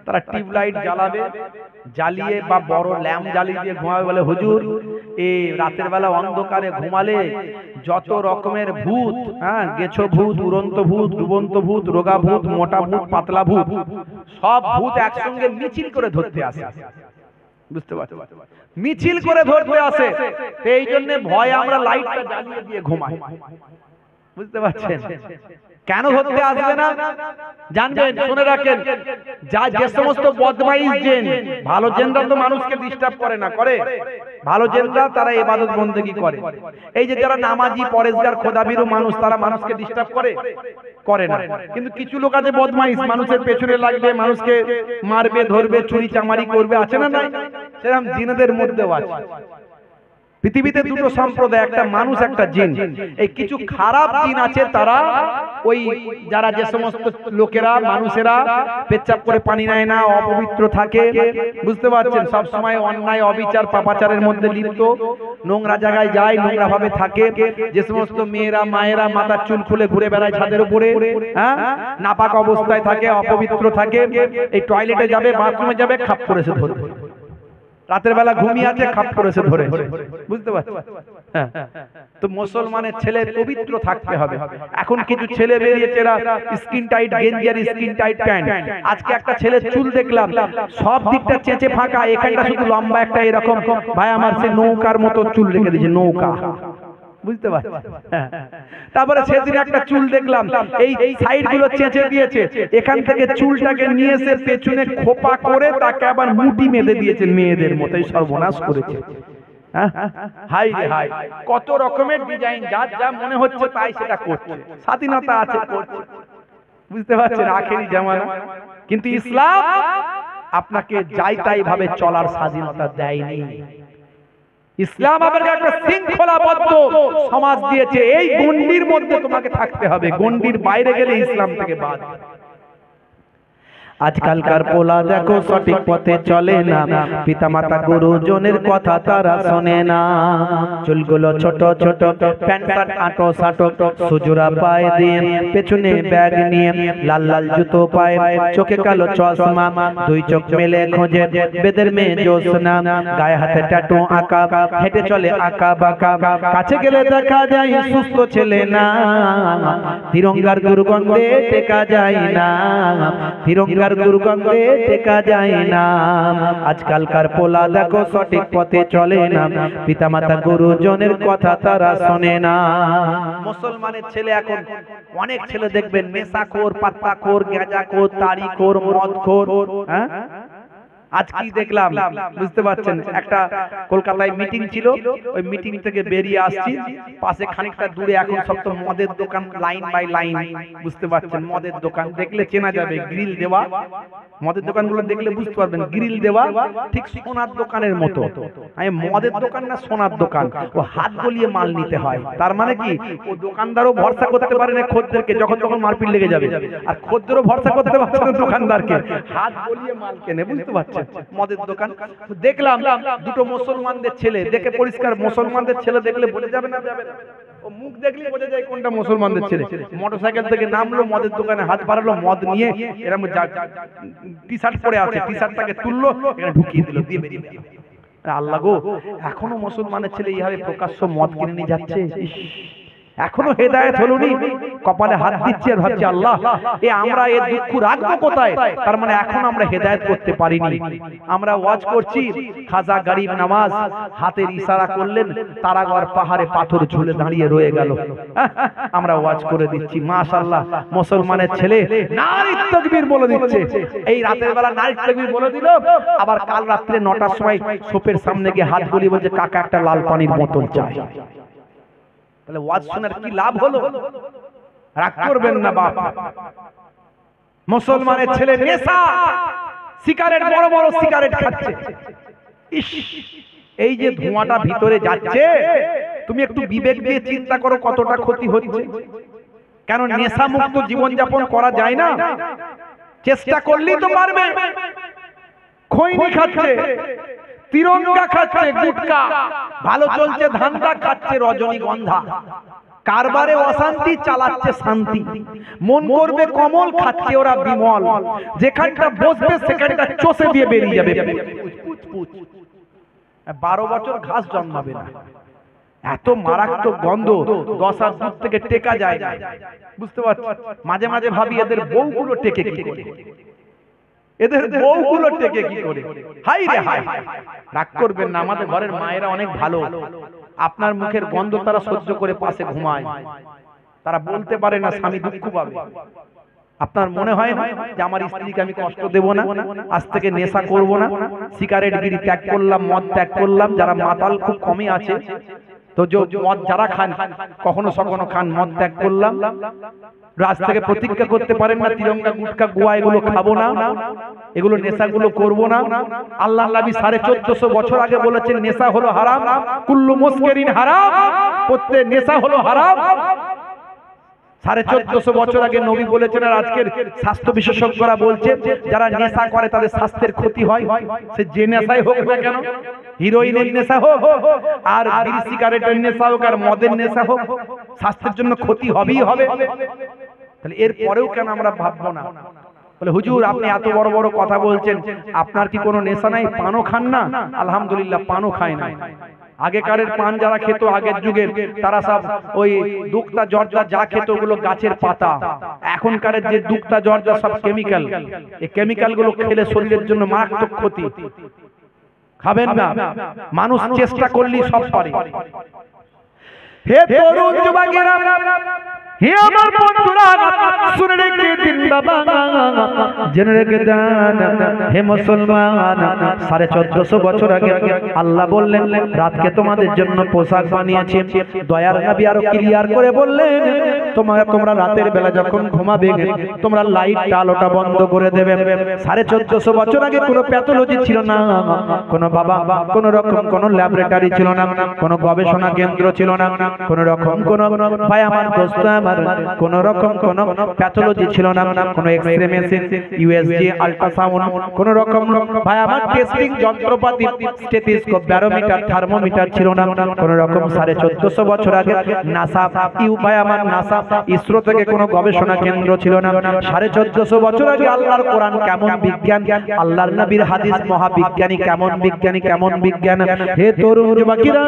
তারা টিউবলাইট জ্বালাবে, জ্বালিয়ে বা বড় ল্যাম্প জ্বালিয়ে দিয়ে ঘুমাবে, বলে হুজুর এই রাতের বেলা অন্ধকারে ঘুমালে যত রকমের ভূত, হ্যাঁ, গেছো ভূত, উড়ন্ত ভূত, ডুবন্ত ভূত, রোগা ভূত, মোটা ভূত, পাতলা ভূত, সব ভূত একসঙ্গে মিছিল করে ধরতে আসে। বুঝতে পারছো? মিছিল করে ধরতে আসে, এই জন্য ভয় আমরা লাইটটা জ্বালিয়ে দিয়ে ঘুমাই। বুঝতে পারছেন? কেন ধরতে আসবে না জানবেন, শুনে রাখেন, যে সমস্ত বদমাইশ জিন, ভালো জিনরা তো মানুষকে ডিস্টার্ব করে না, করে ভালো জিনরা, তারা ইবাদত বন্দেগী করে। এই যে যারা নামাজি, পরেশগার, খোদাভীরু মানুষ, তারা মানুষকে ডিস্টার্ব করে না। কিন্তু কিছু লোক আছে বদমাইশ, মানুষের পেছনে লাগবে, মানুষকে মারবে, ধরবে, চুরি চামারি করবে, আছে না নাই? সেরকম জিনেদের মধ্যেও আছে। পৃথিবীতে দুটো সম্প্রদায়, একটা মানুষ, একটা জিন। এই কিছু খারাপ জিন আছে, তারা ওই যারা যে সমস্ত লোকেরা, মানুষেরা পেচ্ছাপ করে পানি নেয় না, অপবিত্র থাকে, বুঝতে পারছেন, সব সময় অন্যায়, অবিচার, পাপাচারের মধ্যে লিপ্ত, নোংরা জায়গায় যায়, নোংরা ভাবে থাকে, যে সমস্ত মেয়েরা, মায়েরা মাথার চুল খুলে ঘুরে বেড়ায় ছাদের উপরে, হ্যাঁ, নাপাক অবস্থায় থাকে, অপবিত্র থাকে, এই টয়লেটে যাবে, বাথরুমে যাবে, খাপ করেছে ধরবে, রাতের বেলা ঘুমিয়ে আছে, খাপ করেছে ধরে। বুঝতে পারছো? হ্যাঁ। তো মুসলমানের ছেলে পবিত্র থাকতে হবে। এখন কিছু ছেলে বেরিয়েছে, এরা স্কিন টাইট গেঞ্জি আর স্কিন টাইট প্যান্ট। আজকে একটা ছেলে চুল দেখলাম, সব দিকটা চেঁচে ফাঁকা, এখানটা শুধু লম্বা একটা এরকম, ভাই আমার সে নৌকার মতো চুল রেখে দিয়েছে, নৌকা। বুঝতে পারছি? তারপরে সেদিন একটা চুল দেখলাম, এই সাইড গুলো চেঁচে দিয়েছে, এখান থেকে চুলটাকে নিয়ে এসে পেছনে খোপা করে তাকে আবার মুটি বেঁধে দিয়েছে, মেয়েদের মতোই সর্বনাশ করেছে। হাই রে হাই, কত রকমের ডিজাইন, যার যা মনে হচ্ছে তাই সেটা করছে, স্বাধীনতা আছে, করছে। বুঝতে পারছেন? আখেরি জামানা। কিন্তু ইসলাম আপনাকে যাই তাই ভাবে চলার স্বাধীনতা দেয়নি। ইসলাম আপনাকে একটা শৃঙ্খলাবদ্ধ সমাজ দিয়েছে, এই গণ্ডির মধ্যে তোমাকে থাকতে হবে, গণ্ডির বাইরে গেলে ইসলাম থেকে বাদ। আজকালকার পোলা দেখো সঠিক পথে চলে না, পিতামাতা গুরুজনের কথা তারা শোনে না, চুলগুলো ছোট ছোট, প্যান্ট শার্ট আটো সাটো, সুজুরা পায়ে দিয়ে, পেছনে ব্যাগ নিয়ে, লাল লাল জুতো পায়ে, চোখে কালো চশমা, দুই চোখ মেলে খোঁজে বেদের মেয়ে জ্যোৎস্না, গায়ে হাতে ট্যাটু আঁকা, হেঁটে চলে আঁকা বাঁকা, কাছে গেলে দেখা যায় সুস্থ ছেলে না, তিরঙ্গার দুর্গন্ধে টেকা যায় না, তিরঙ্গার দুর্গন্ধে টেকা যায় না। আজকালকার পোলা দেখো সঠিক পথে চলে না, পিতামাতা গুরুজনের কথা তারা শোনে না। মুসলমানের ছেলে এখন অনেক ছেলে দেখবেন নেশাখোর, পাত্তাখোর, গাঁজাখোর, তাড়িখোর, মদখোর। হ্যাঁ, আজ কি দেখলাম বুঝতে পারছেন, একটা কলকাতায় মিটিং ছিল, ওই মিটিং থেকে বেরিয়ে আসছি, পাশে খানিকটা দূরে এখন সব তো মদের দোকান, লাইন বাই লাইন। বুঝতে পারছেন? মদের দোকান দেখলে চেনা যাবে, গ্রিল দেওয়া, মদের দোকানগুলো দেখলে বুঝতে পারবেন, গ্রিল দেওয়া, ঠিক সোনার দোকানের মতো। আমি মদের দোকান না সোনার দোকান, ও হাত গলিয়ে মাল নিতে হয়। তার মানে কি, ও দোকানদারও ভরসা করতে পারে না খদ্দেরকে, যখন তখন মারপিট লেগে যাবে, আর খদ্দেরও ভরসা করতে পারছে না দোকানদারকে, হাত গলিয়ে মাল কেনে। বুঝতে পারছেন? মদের দোকান দেখলাম, দুটো মুসলমানদের ছেলে, দেখে পরিষ্কার মুসলমানদের ছেলে দেখলে বোঝা যাবে না, যাবে না, ও মুখ দেখলে বোঝা যায় কোনটা মুসলমানদের ছেলে। মোটরসাইকেল থেকে নামলো, মদের দোকানে হাত বাড়ালো, মদ নিয়ে এরকম টি শার্ট পরে আছে, টি শার্টটাকে তুললো, এখানে ঢুকিয়ে দিল, দিয়ে বেরিয়ে গেল। আল্লাহ গো, এখনো মুসলমানের ছেলে এইভাবে প্রকাশ্য মদ কিনে নিয়ে যাচ্ছে। এখনো হেদায়েত হলোনি, কপালে হাত দিচ্ছে আর ভাবছে আল্লাহ এ আমরা এর দুঃখ রাখবো কোথায়। তার মানে এখন আমরা হেদায়েত করতে পারিনি। আমরা ওয়াজ করছি, খাজা গরিব নওয়াজ হাতের ইশারা করলেন, তারাগড় পাহাড়ে পাথর ঝুলে দাঁড়িয়ে রয়ে গেল। আমরা ওয়াজ করে দিচ্ছি, মাশাআল্লাহ মুসলমানের ছেলে নারীর তাকবীর বলে দিচ্ছে। এই রাতের বেলা নারীর তাকবীর বলে দিল, আবার কাল রাত্রে 9টার সময় সোপের সামনে গিয়ে হাত গলিয়ে বলছে কাকা একটা লাল পানির বোতল চাই। তাহলে ওয়াজ শোনার কি লাভ হলো? রাগ করবেন না বাপ। মুসলমানের ছেলে নেশা, সিগারেট, বড় বড় সিগারেট খাচ্ছে। ইস, এই যে ধোঁয়াটা ভিতরে যাচ্ছে, তুমি একটু বিবেক দিয়ে চিন্তা করো কতটা ক্ষতি হচ্ছে। কেন নেশা মুক্ত জীবন যাপন করা যায় না? চেষ্টা করলেই তো পারবে। খৈনি খাচ্ছে, তিরঙ্গা খাচ্ছে, গুটকা, ভালো চলছে ধান্দা, খাচ্ছে রজনীগন্ধা, কারবারে অশান্তি, চালাচ্ছে শান্তি, মন করবে কমল, খাচ্ছে ওরা বিমল, যেখানটা বসবে সেখানটা চষে দিয়ে বেরিয়ে যাবে, 12 বছর ঘাস জন্মাবে না, এত মারাত্মক গন্ধ, 10 হাত দূর থেকে টেকা যায় না। বুঝতে পারছি, মাঝে মাঝে ভাবি এদের বউগুলো টেকে কি করে, এদের বউগুলো টেকে কি করে। হাই রে হাই, রাগ করবেন না, আমাদের ঘরের মায়েরা অনেক ভালো, আপনার মুখের গন্ধ তারা সহ্য করে পাশে ঘুমায়, তারা বলতে পারে না স্বামী দুঃখ পাবে। আপনার মনে হয় না যে আমার স্ত্রীকে আমি কষ্ট দেব না, আজ থেকে নেশা করব না, সিগারেট বিড়ি ত্যাগ করলাম, মদ ত্যাগ করলাম, যারা মাতাল খুব কমই আছে, তো মদ যারা খান, কখনো সখনো খান, মদ ত্যাগ করলাম, রাজ থেকে প্রতিজ্ঞা করতে পারেন না তিরঙ্গা, গুটকা, গোয়া এগুলো খাবো না, এগুলো নেশাগুলো করব না। আল্লাহর নবী 1450 বছর আগে বলেছেন নেশা হলো হারাম, কুল্লু মুসকিরিন হারাম, প্রত্যেক নেশা হলো হারাম। 1450 বছর আগে নবী বলেছেন, আর আজকের স্বাস্থ্য বিশেষজ্ঞরা বলছে যারা নেশা করে তাদের স্বাস্থ্যের ক্ষতি হয়, সে যে নেশাই হোক না কেন, হিরোইনের নেশা হোক, আর বিড়ি সিগারেটের নেশা হোক, আর মদের নেশা হোক, স্বাস্থ্যের জন্য ক্ষতি হবেই হবে। তাহলে এর পরেও কেন আমরা ভাববো না? বলে হুজুর আপনি এত বড় বড় কথা বলছেন, আপনার কি কোনো নেশা নাই, পানও খান না? আলহামদুলিল্লাহ, পানও খায় না। আগেকারের পান যারা খেত আগের যুগে, তারা সব ওই দুক্তা জর্দা যা খেত ওগুলো গাছের পাতা, এখনকারের যে দুক্তা জর্দা সব কেমিক্যাল, এই কেমিক্যাল গুলো খেলে শরীরের জন্য মারাত্মক ক্ষতি, খাবেন না। মানুষ চেষ্টা করলেই সব পারে। হে তরুণ যুবকেরা, হে আমার বন্ধুরা, শুনে রেখে দিন বাবা, জেনে রেখে দেন হে মুসলমান, 1450 বছর আগে আল্লাহ বললেন রাতকে তোমাদের জন্য পোশাক বানিয়েছি। দয়ার নবী আরো ক্লিয়ার করে বললেন তোমরা রাতের বেলা যখন ঘুমাবে তোমরা লাইট আলোটা বন্ধ করে দেবে। 1450 বছর আগে কোনো প্যাথোলজি ছিল না, কোনো বাবা কোনো রকম কোনো ল্যাবরেটরি ছিল না, কোনো গবেষণা কেন্দ্র ছিল না, কোনো রকম কোনো ভাই আমার দোস্ত আমার কোন রকম কোন প্যাথোলজি ছিল না, কোন এক্সরে মেশিন, ইউএসজি, আল্ট্রাসাউন্ড, কোন রকম ভাই আমার টেস্টিং যন্ত্রপাতি, স্টেথোস্কোপ, ব্যারোমিটার, থার্মোমিটার ছিল না, কোন রকম। 1450 বছর আগে নাসা ভাই আমার নাসা ইসরো থেকে কোন গবেষণা কেন্দ্র ছিল না। 1450 বছর আগে আল্লাহর কোরআন কেমন বিজ্ঞান, আল্লাহর নবীর হাদিস মহাবিজ্ঞানী কেমন বিজ্ঞানী, কেমন বিজ্ঞান। হে তরুণ যুবকেরা,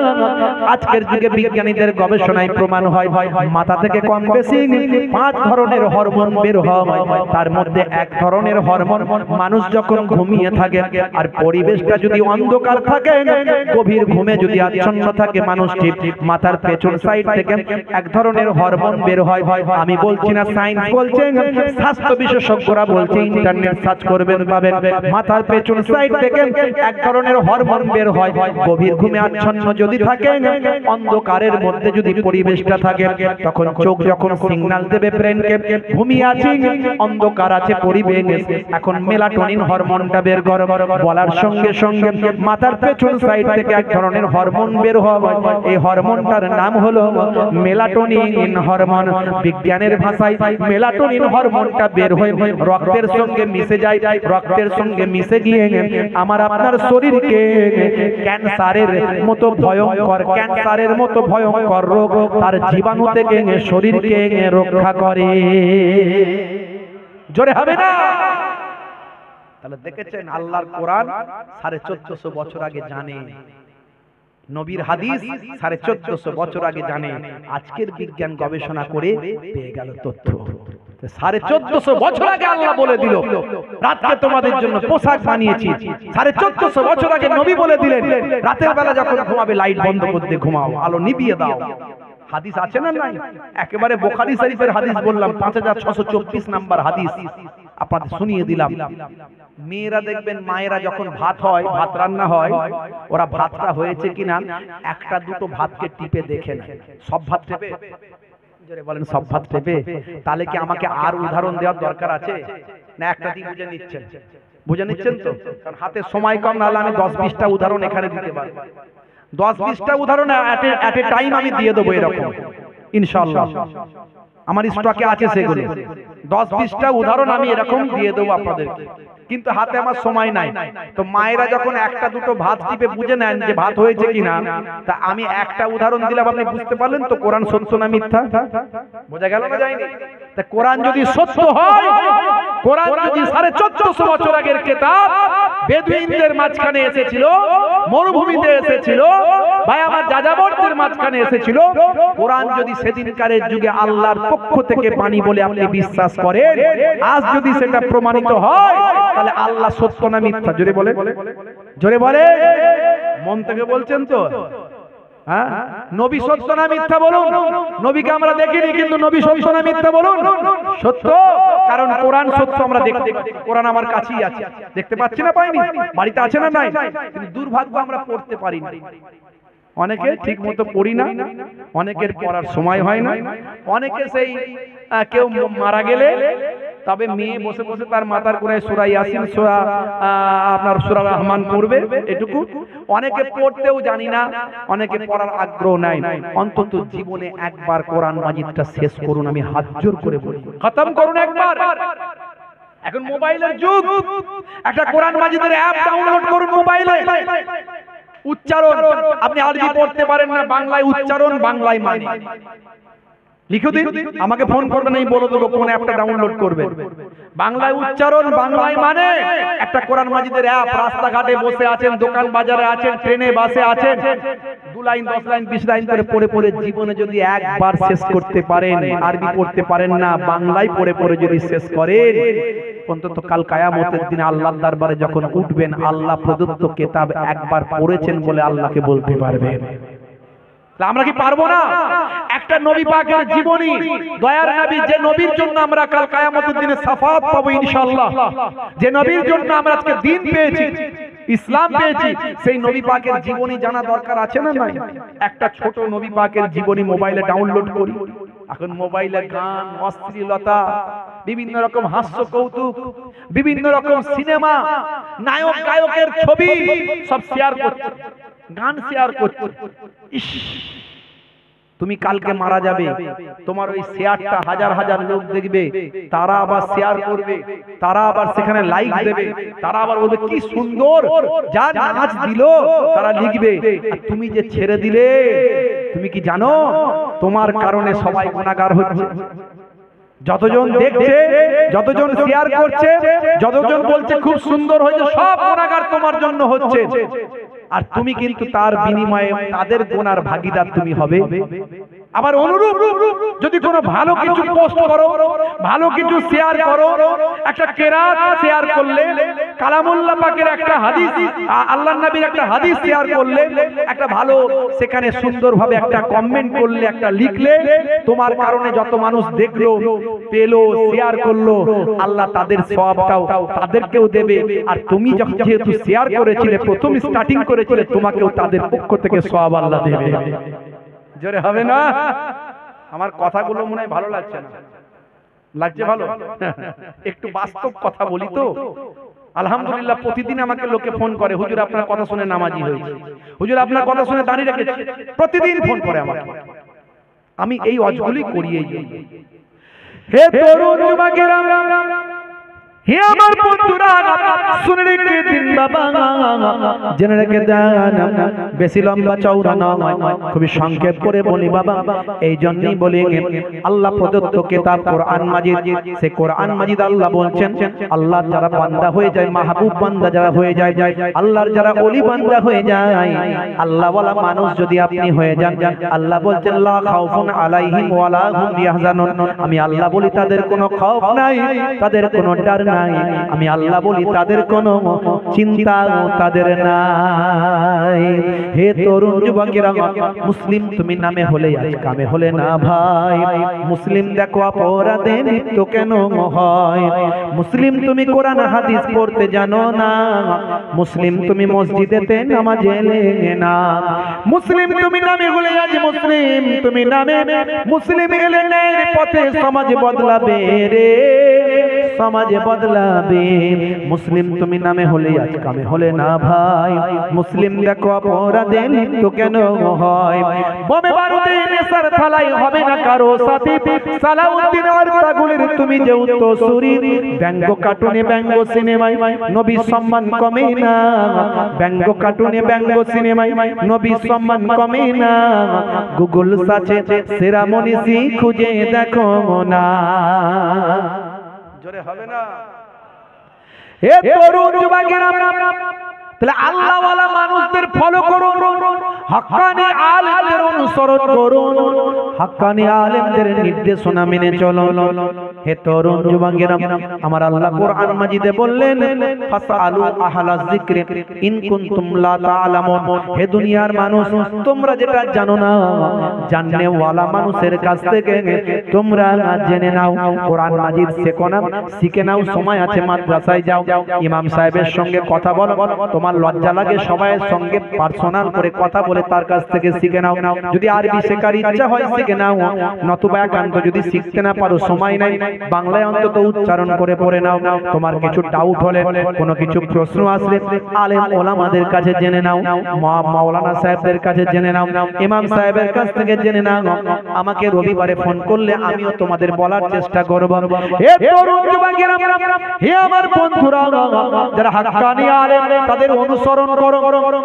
আজকের যুগে বিজ্ঞানীদের গবেষণায় প্রমাণ হয় মাথা থেকে কম বেশি 5 ধরনের হরমোন বের হয়, তার মধ্যে এক ধরনের হরমোন মানুষ যখন ঘুমিয়ে থাকে আর পরিবেশটা যদি অন্ধকার থাকে, গভীর ঘুমে যদি আচ্ছন্ন থাকে, মানুষটি মাথার পেছন সাইড থেকে এক ধরনের হরমোন বের হয়। আমি বলছি না, সায়েন্স বলছে, স্বাস্থ্য বিশেষজ্ঞরা বলছে, ইন্টারনেট সার্চ করবেন পাবেন, মাথার পেছন সাইড থেকে এক ধরনের হরমোন বের হয়। গভীর ঘুমে আচ্ছন্ন যদি থাকে, অন্ধকারের মধ্যে যদি পরিবেশটা থাকে, তখন চোখ যখন সিগন্যাল দেবে ব্রেনকে ঘুমিয়ে আছি, অন্ধকার আছে পরিবেশ, এখন মেলাটোনিন হরমোনটা বের করো। বলার সঙ্গে সঙ্গে মাথার পেছন সাইড থেকে এক ধরনের হরমোন বের হয়, এই হরমোনটার নাম হলো মেলাটোনিন হরমোন। বিজ্ঞানের ভাষায় মেলাটোনিন হরমোনটা বের হয়ে রক্তের সঙ্গে মিশে যায়, রক্তের সঙ্গে মিশে গিয়ে আমার আপনার শরীরকে ক্যান্সারের মতো ভয়ঙ্কর রোগ, তার জীবাণু থেকে শরীরকে রক্ষা করে। জোরে হবে না? তাহলে দেখেছেন আল্লাহর কোরআন 1450 বছর আগে জানে, নবীর হাদিস 1450 বছর আগে জানে, আজকের বিজ্ঞান গবেষণা করে পেয়ে গেল তথ্য। 1450 বছর আগে আল্লাহ বলে দিল রাতকে তোমাদের জন্য পোশাক বানিয়েছি। 1450 বছর আগে নবী বলে দিলেন রাতের বেলা যখন ঘুমাবে লাইট বন্ধ করতে ঘুমাও, আলো নিভিয়ে দাও। হাদিস আছে না নাই? একেবারে বুখারী শরীফের হাদিস বললাম, 5624 নাম্বার হাদিস আপনাদের শুনিয়ে দিলাম। মেয়েরা দেখবেন, মায়েরা যখন ভাত হয়, ভাত রান্না হয়, ওরা ভাতটা হয়েছে কিনা একটা দুটো ভাতকে টিপে দেখে না। সব ভাত টিপে? জোরে বলেন, সব ভাত টিপে? তাহলে কি আমাকে আর উদাহরণ দেওয়ার দরকার আছে না? একটা দিয়ে বুঝে নিচ্ছেন? বুঝে নিচ্ছেন তো? কারণ হাতে সময় কম, নাহলে আমি 10-20টা উদাহরণ এখানে দিতে পারবো। 10-20টা উদাহরণ এট এ টাইম আমি দিয়ে দেবো এরকম ইনশাআল্লাহ। আমার স্টকে আছে সেগুলো 10-20টা উদাহরণ আমি এরকম দিয়ে দেবো আপনাদেরকে, কিন্তু হাতে আমার সময় নাই। তো মায়েরা যখন একটা দুটো ভাত টিপে বুঝে নেন যে ভাত হয়েছে কিনা, তা আমি একটা উদাহরণ দিলাম, আপনি বুঝতে পারলেন তো কোরআন সত্য না মিথ্যা? বোঝা গেল না যায়নি? তা কোরআন যদি সত্য হয়, কোরআন যদি 1450 বছর আগের কিতাব, বেদুইনদের মাঝখানে এসেছিল, মরুভূমিতে এসেছিল, ভাই আমার যাযাবরদের মাঝখানে এসেছিল, কোরআন যদি সেদিনকারের যুগে আল্লাহর পক্ষ থেকে বাণী বলে আপনি বিশ্বাস করেন, আজ যদি সেটা প্রমাণিত হয়, তাহলে আল্লাহ সত্য না মিথ্যা? জোরে বলে, জোরে বলে, মন থেকে বলছেন তো? হ্যাঁ, নবী সত্য না মিথ্যা বলুন? নবীকে আমরা দেখিনি, কিন্তু নবী সত্য না মিথ্যা বলুন? সত্য, কারণ কোরআন সত্য। আমরা দেখতে, কোরআন আমার কাছেই আছে, দেখতে পাচ্ছি না, পাইনি, বাড়িতে আছে না নাই, কিন্তু দুর্ভাগ্য আমরা পড়তে পারি না। অনেকে ঠিক মতো পড়ি না, অনেকের পড়ার সময় হয় না, অনেকে সেই কেউ মারা গেলে তবে মেয়ে বসে বসে তার মাথার গোড়ায় সূরা ইয়াসিন, সূরা আপনার সূরা রহমান পড়বে, এটুকু। অনেকে পড়তেও জানি না, অনেকে পড়ার আগ্রহ নাই। অন্তত জীবনে একবার কোরআন মাজিদটা শেষ করুন, আমি হাত জোর করে বলি, খতম করুন একবার। এখন মোবাইলের যুগ, একটা কোরআন মাজিদের অ্যাপ ডাউনলোড করুন মোবাইলে। উচ্চারণ আপনি আরবি পড়তে পারেন না, বাংলায় উচ্চারণ, বাংলায় মানে লিখে দিন, আমাকে ফোন করবেন, আমি বলে দেবো কোন অ্যাপটা ডাউনলোড করবেন। বাংলায় উচ্চারণ, বাংলায় মানে, একটা কোরআন মাজিদের অ্যাপ। রাস্তাঘাটে বসে আছেন, দোকান বাজারে আছেন, ট্রেনে বাসে আছেন, 2 লাইন 10 লাইন 20 লাইন করে পড়ে পড়ে জীবনে যদি একবার শেষ করতে পারেন, আরবি পড়তে পারেন না, বাংলায় পড়ে পড়ে যদি শেষ করেন, অন্তত কাল কিয়ামতের দিনে আল্লাহর দরবারে যখন উঠবেন, আল্লাহ প্রদত্ত কিতাব একবার পড়েছেন বলে আল্লাহকে বলতে পারবেন। আমরা কি পারবো না? একটা নবী পাকের জীবনী, দয়ার নবী, যে নবীর জন্য আমরা কাল কিয়ামতের দিনে শাফাত পাবো ইনশাআল্লাহ, যে নবীর জন্য আমরা আজকে দিন পেয়েছি, ইসলাম পেয়েছি, সেই নবী পাকের জীবনী জানা দরকার আছে না নাই? একটা ছোট নবী পাকের জীবনী মোবাইলে ডাউনলোড করি। এখন মোবাইলে গান, অশ্লীলতা, বিভিন্ন রকম হাস্য কৌতুক, বিভিন্ন রকম সিনেমা, নায়ক গায়কের ছবি সব শেয়ার করছে, গান শেয়ার করছে। ইস, তুমি কালকে মারা যাবে, তোমার ওই শেয়ারটা হাজার হাজার লোক দেখবে, তারা আবার শেয়ার করবে, তারা আবার সেখানে লাইক দেবে, তারা আবার বলবে কি সুন্দর, যা নাচ দিল, তারা লিখবে। আর তুমি যে ছেড়ে দিলে, তুমি কি জানো তোমার কারণে সবাই গুনাহগার হচ্ছে? যতজন দেখছে, যতজন শেয়ার করছে, যতজন বলছে খুব সুন্দর হয়েছে, সব গুনাহগার তোমার জন্য হচ্ছে। আর তুমি কিন্তু তার বিনিময়ে তাদের গুনার ভাগীদার তুমি হবে। আবার অনুরূপ যদি কোনো ভালো কিছু পোস্ট করো, ভালো কিছু শেয়ার করো, একটা কেরাত শেয়ার করলে, কালামুল্লাহ পাকের একটা হাদিস, আল্লাহর নবীর একটা হাদিস শেয়ার করলে, একটা ভালো সেখানে সুন্দরভাবে একটা কমেন্ট করলে, একটা লিখলে, তোমার কারণে যত মানুষ দেখলো, পেলো, শেয়ার করলো, আল্লাহ তাদের সওয়াবটাও তাদেরকেও দেবে। আর তুমি যেহেতু শেয়ার করেছিলে, প্রথম স্টার্টিং করেছিলে, তোমাকেও তাদের পক্ষ থেকে সওয়াব আল্লাহ দেবে। জোরে হবে না? আমার কথাগুলো মনে হয় ভালো লাগছে না? লাগছে ভালো? একটু বাস্তব কথা বলি তো। আলহামদুলিল্লাহ, প্রতিদিন আমাকে লোকে ফোন করে, হুজুর আপনার কথা শুনে নামাজি হয়েছে, হুজুর আপনার কথা শুনে দাঁড়িয়ে রেখেছি, প্রতিদিন ফোন করে আমাকে। আমি এই অজগুলি করিয়ে যাই। হে তরুণ যুবকেরা, হে আমার বন্ধুরা, শুনে রেখে দিন বাবা, জেনে রেখে দেন, বেশি লম্বা চওড়া নয়, খুবই সংক্ষেপ করে বলি বাবা। এই জন্যই বলি, আল্লাহ প্রদত্ত কিতাব কোরআন মাজিদ, সে কোরআন মাজিদ আল্লাহ বলছেন, আল্লাহর যারা বান্দা হয়ে যায়, মাহবুব বান্দা যারা হয়ে যায়, আল্লাহর যারা ওলি বান্দা হয়ে যায়, আল্লাহ ওয়ালা মানুষ যদি আপনি হয়ে যান, আল্লাহ বলছেন লা খাউফুন আলাইহিম ওয়ালা হুম ইয়াহজানুন, আমি আল্লাহ বলি তাদের কোনো খৌফ নাই, তাদের কোনো ডর নাই, আমি আল্লাহ বলি তাদের কোনো চিন্তা তাদের নাই। হে তরুণ যুবকেরা, মুসলিম তুমি নামে হলে আজ কামে হলে না ভাই। মুসলিম দেখো অপরাধে লিপ্ত কেন হয়, মুসলিম তুমি কোরআন হাদিস পড়তে জানো না, মুসলিম তুমি মসজিদেতে নামাজ এলে না, মুসলিম তুমি নামে হলে আজ মুসলিম তুমি নামে, মুসলিম এলে ন্যায়ের পথে সমাজ বদলাবে রে, সমাজে বদলাবে। মুসলিম তুমি নামে হলে আজ কামে হলে না ভাই, মুসলিম দেখো অপরাধে লিপ্ত কেন হয়। বোমে বারুদে নেশার থালায় হবে না কারো সাথী, সালাউদ্দিন আর তাগুলের তুমি যে উত্তরসূরি। ব্যঙ্গ কার্টুনে ব্যঙ্গ সিনেমায় নবী সম্মান কমে না, ব্যঙ্গ কার্টুনে ব্যঙ্গ সিনেমায় নবী সম্মান কমে না। গুগল সার্চে সেরা মনীষী খুঁজে দেখো না। জোরে হবে না? এ তরুণ যুবকেরা, তাহলে আল্লাহওয়ালা মানুষদের ফলো করুন, হক্কানি আলেমদের অনুসরণ করুন, হক্কানি আলেমদের নির্দেশনা মেনে চলুন। হে তরুণ যুবকেরা, আমার আল্লাহ কোরআন মাজিদে বললেন ফাসআলু আহলায যিকরি ইন কুনতুম লা তা'লামুন। হে দুনিয়ার মানুষ, তোমরা যেটা জানো না, জাননে ওয়ালা মানুষের কাছ থেকে তোমরা জেনে নাও। কোরআন মাজিদ শেখো না, শিখে নাও। সময় আছে, মাদ্রাসায় যাও, ইমাম সাহেবের সঙ্গে কথা বলো। তোমার লজ্জা লাগে সবাইয়ের সঙ্গে পার্সোনাল করে কথা বলে তার কাছ থেকে শিখে নাও। যদি আরবি শেখার ইচ্ছা হয় শিখে নাও, নতুবা একান্ত যদি শিখতে না পারো, সময় নাই, বাংলায় অন্তত উচ্চারণ করে পড়ে নাও। তোমার কিছু ডাউট হলে, কোনো কিছু প্রশ্ন আসলে আলেম ওলামাদের কাছে জেনে নাও, মাওলানা সাহেবদের কাছে জেনে নাও, ইমাম সাহেবের কাছ থেকে জেনে নাও। আমাকে রবিবারে ফোন করলে আমিও তোমাদের বলার চেষ্টা করব। হে তরুণ যুবকেরা, হে আমার বন্ধুরা, যারা হাক্কানি আলেম তাদের অনুসরণ করো,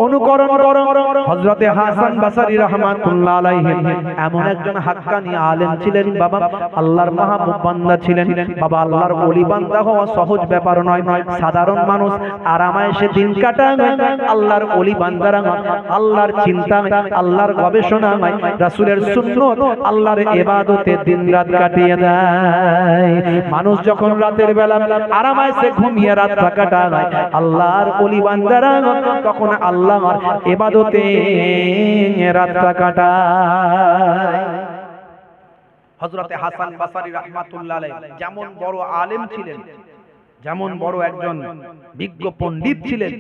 অনুকরণ করো। হযরতে হাসান বসরি রাহমাতুল্লাহ আলাইহি এমন একজন হাক্কানি আলেম ছিলেন বাবা, আল্লাহর মাহবুব বান্দা ছিলেন বাবা। আল্লাহর ওলি বান্দা হওয়া সহজ ব্যাপার নয়। সাধারণ মানুষ আরামায়েশে দিন কাটায়, আল্লাহর ওলি বান্দারা আল্লাহর চিন্তা, আল্লাহর গবেষণা, রাসূলের সুন্নাত, আল্লাহর ইবাদতে দিনরাত কাটিয়ে দেয়। মানুষ যখন রাতের বেলা আরামায়েশে ঘুমিয়ে রাতটা কাটায়, আল্লাহর ওলি বান্দারা তখন আল্লাহর ইবাদতে রাতটা কাটায়। হযরতে হাসান বসরি রাহমাতুল্লাহ আলাইহি যেমন বড় আলেম ছিলেন, যেমন বড় একজন বিজ্ঞ পণ্ডিত ছিলেন,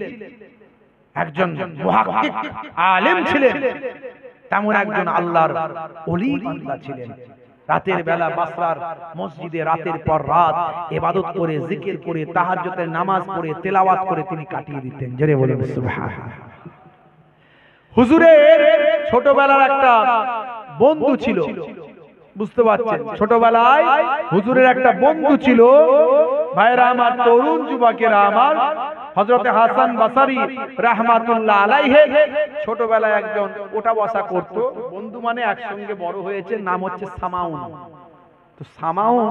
একজন মুহাক্কিক আলেম ছিলেন, তেমন একজন আল্লাহর ওলি বান্দা ছিলেন। রাতের বেলা বাসরার মসজিদে রাতের পর রাত ইবাদত করে, জিকির করে, তাহাজ্জুদের নামাজ পড়ে, তেলাওয়াত করে তিনি কাটিয়ে দিতেন। জোরে বলেন সুবহানাল্লাহ। হুজুরের ছোটবেলার একটা বন্ধু ছিল, বুঝতে পারছেন? ছোটবেলায় হুজুরের একটা বন্ধু ছিল। ভাইরা আমার, তরুণ যুবকেরা আমার, হযরতে হাসান বসরি রাহমাতুল্লাহ আলাইহি ছোটবেলায় একজন ওঠা বসা করত। বন্ধু মানে একসঙ্গে বড় হয়েছে, নাম হচ্ছে সামাউন। তো সামাউন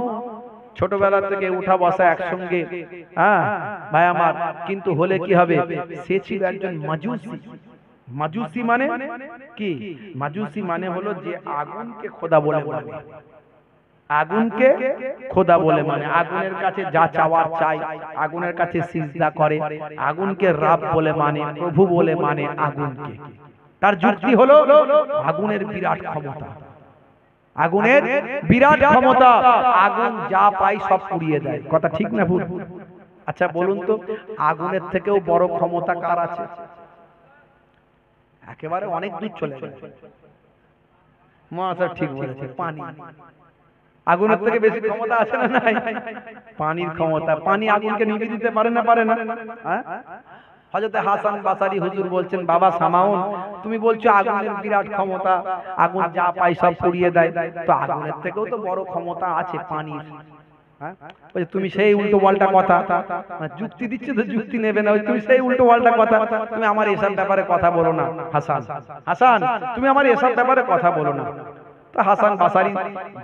ছোটবেলা থেকে উঠা বসা একসঙ্গে, হ্যাঁ ভাই আমার। কিন্তু হলে কি হবে, সে ছিল একজন মাজুসি। মাজুসি মানে কি? মাজুসি মানে হলো যে আগুনকে খোদা বলে মানে, আগুনকে খোদা বলে মানে, আগুনের কাছে যা চাওয়ার চাই, আগুনের কাছে সিজদা করে, আগুনকে রব বলে মানে, প্রভু বলে মানে আগুনকে। তার যুক্তি হলো আগুনের বিরাট ক্ষমতা, আগুনের বিরাট ক্ষমতা, আগুন যা পায় সব পুড়িয়ে দেয়। কথা ঠিক না ভুল? আচ্ছা বলুন তো, আগুনের থেকেও বড় ক্ষমতা কার আছে? একেবারে অনেক দূর চলে গেল। মাথা ঠিক বলেছে, পানি। আগুনের থেকে বেশি ক্ষমতা আছে না নাই? পানির ক্ষমতা। পানি আগুনকে নিভিয়ে দিতে পারে না, পারে না? হ্যাঁ। হযরতে হাসান বসরি হুজুর বলছেন, বাবা সামাউন, তুমি বলছো আগুনের বিরাট ক্ষমতা, আগুন যা পায় সব পুড়িয়ে দেয়, তো আগুনের থেকেও তো বড় ক্ষমতা আছে পানির। তুমি সেই উল্টো পাল্টা কথা, যুক্তি দিচ্ছে তো যুক্তি নেবে না, তুমি সেই উল্টো পাল্টা কথা, তুমি আমার এসব ব্যাপারে কথা বলো না হাসান। হাসান, তুমি আমার এসব ব্যাপারে কথা বলো না। তো হাসান বসরি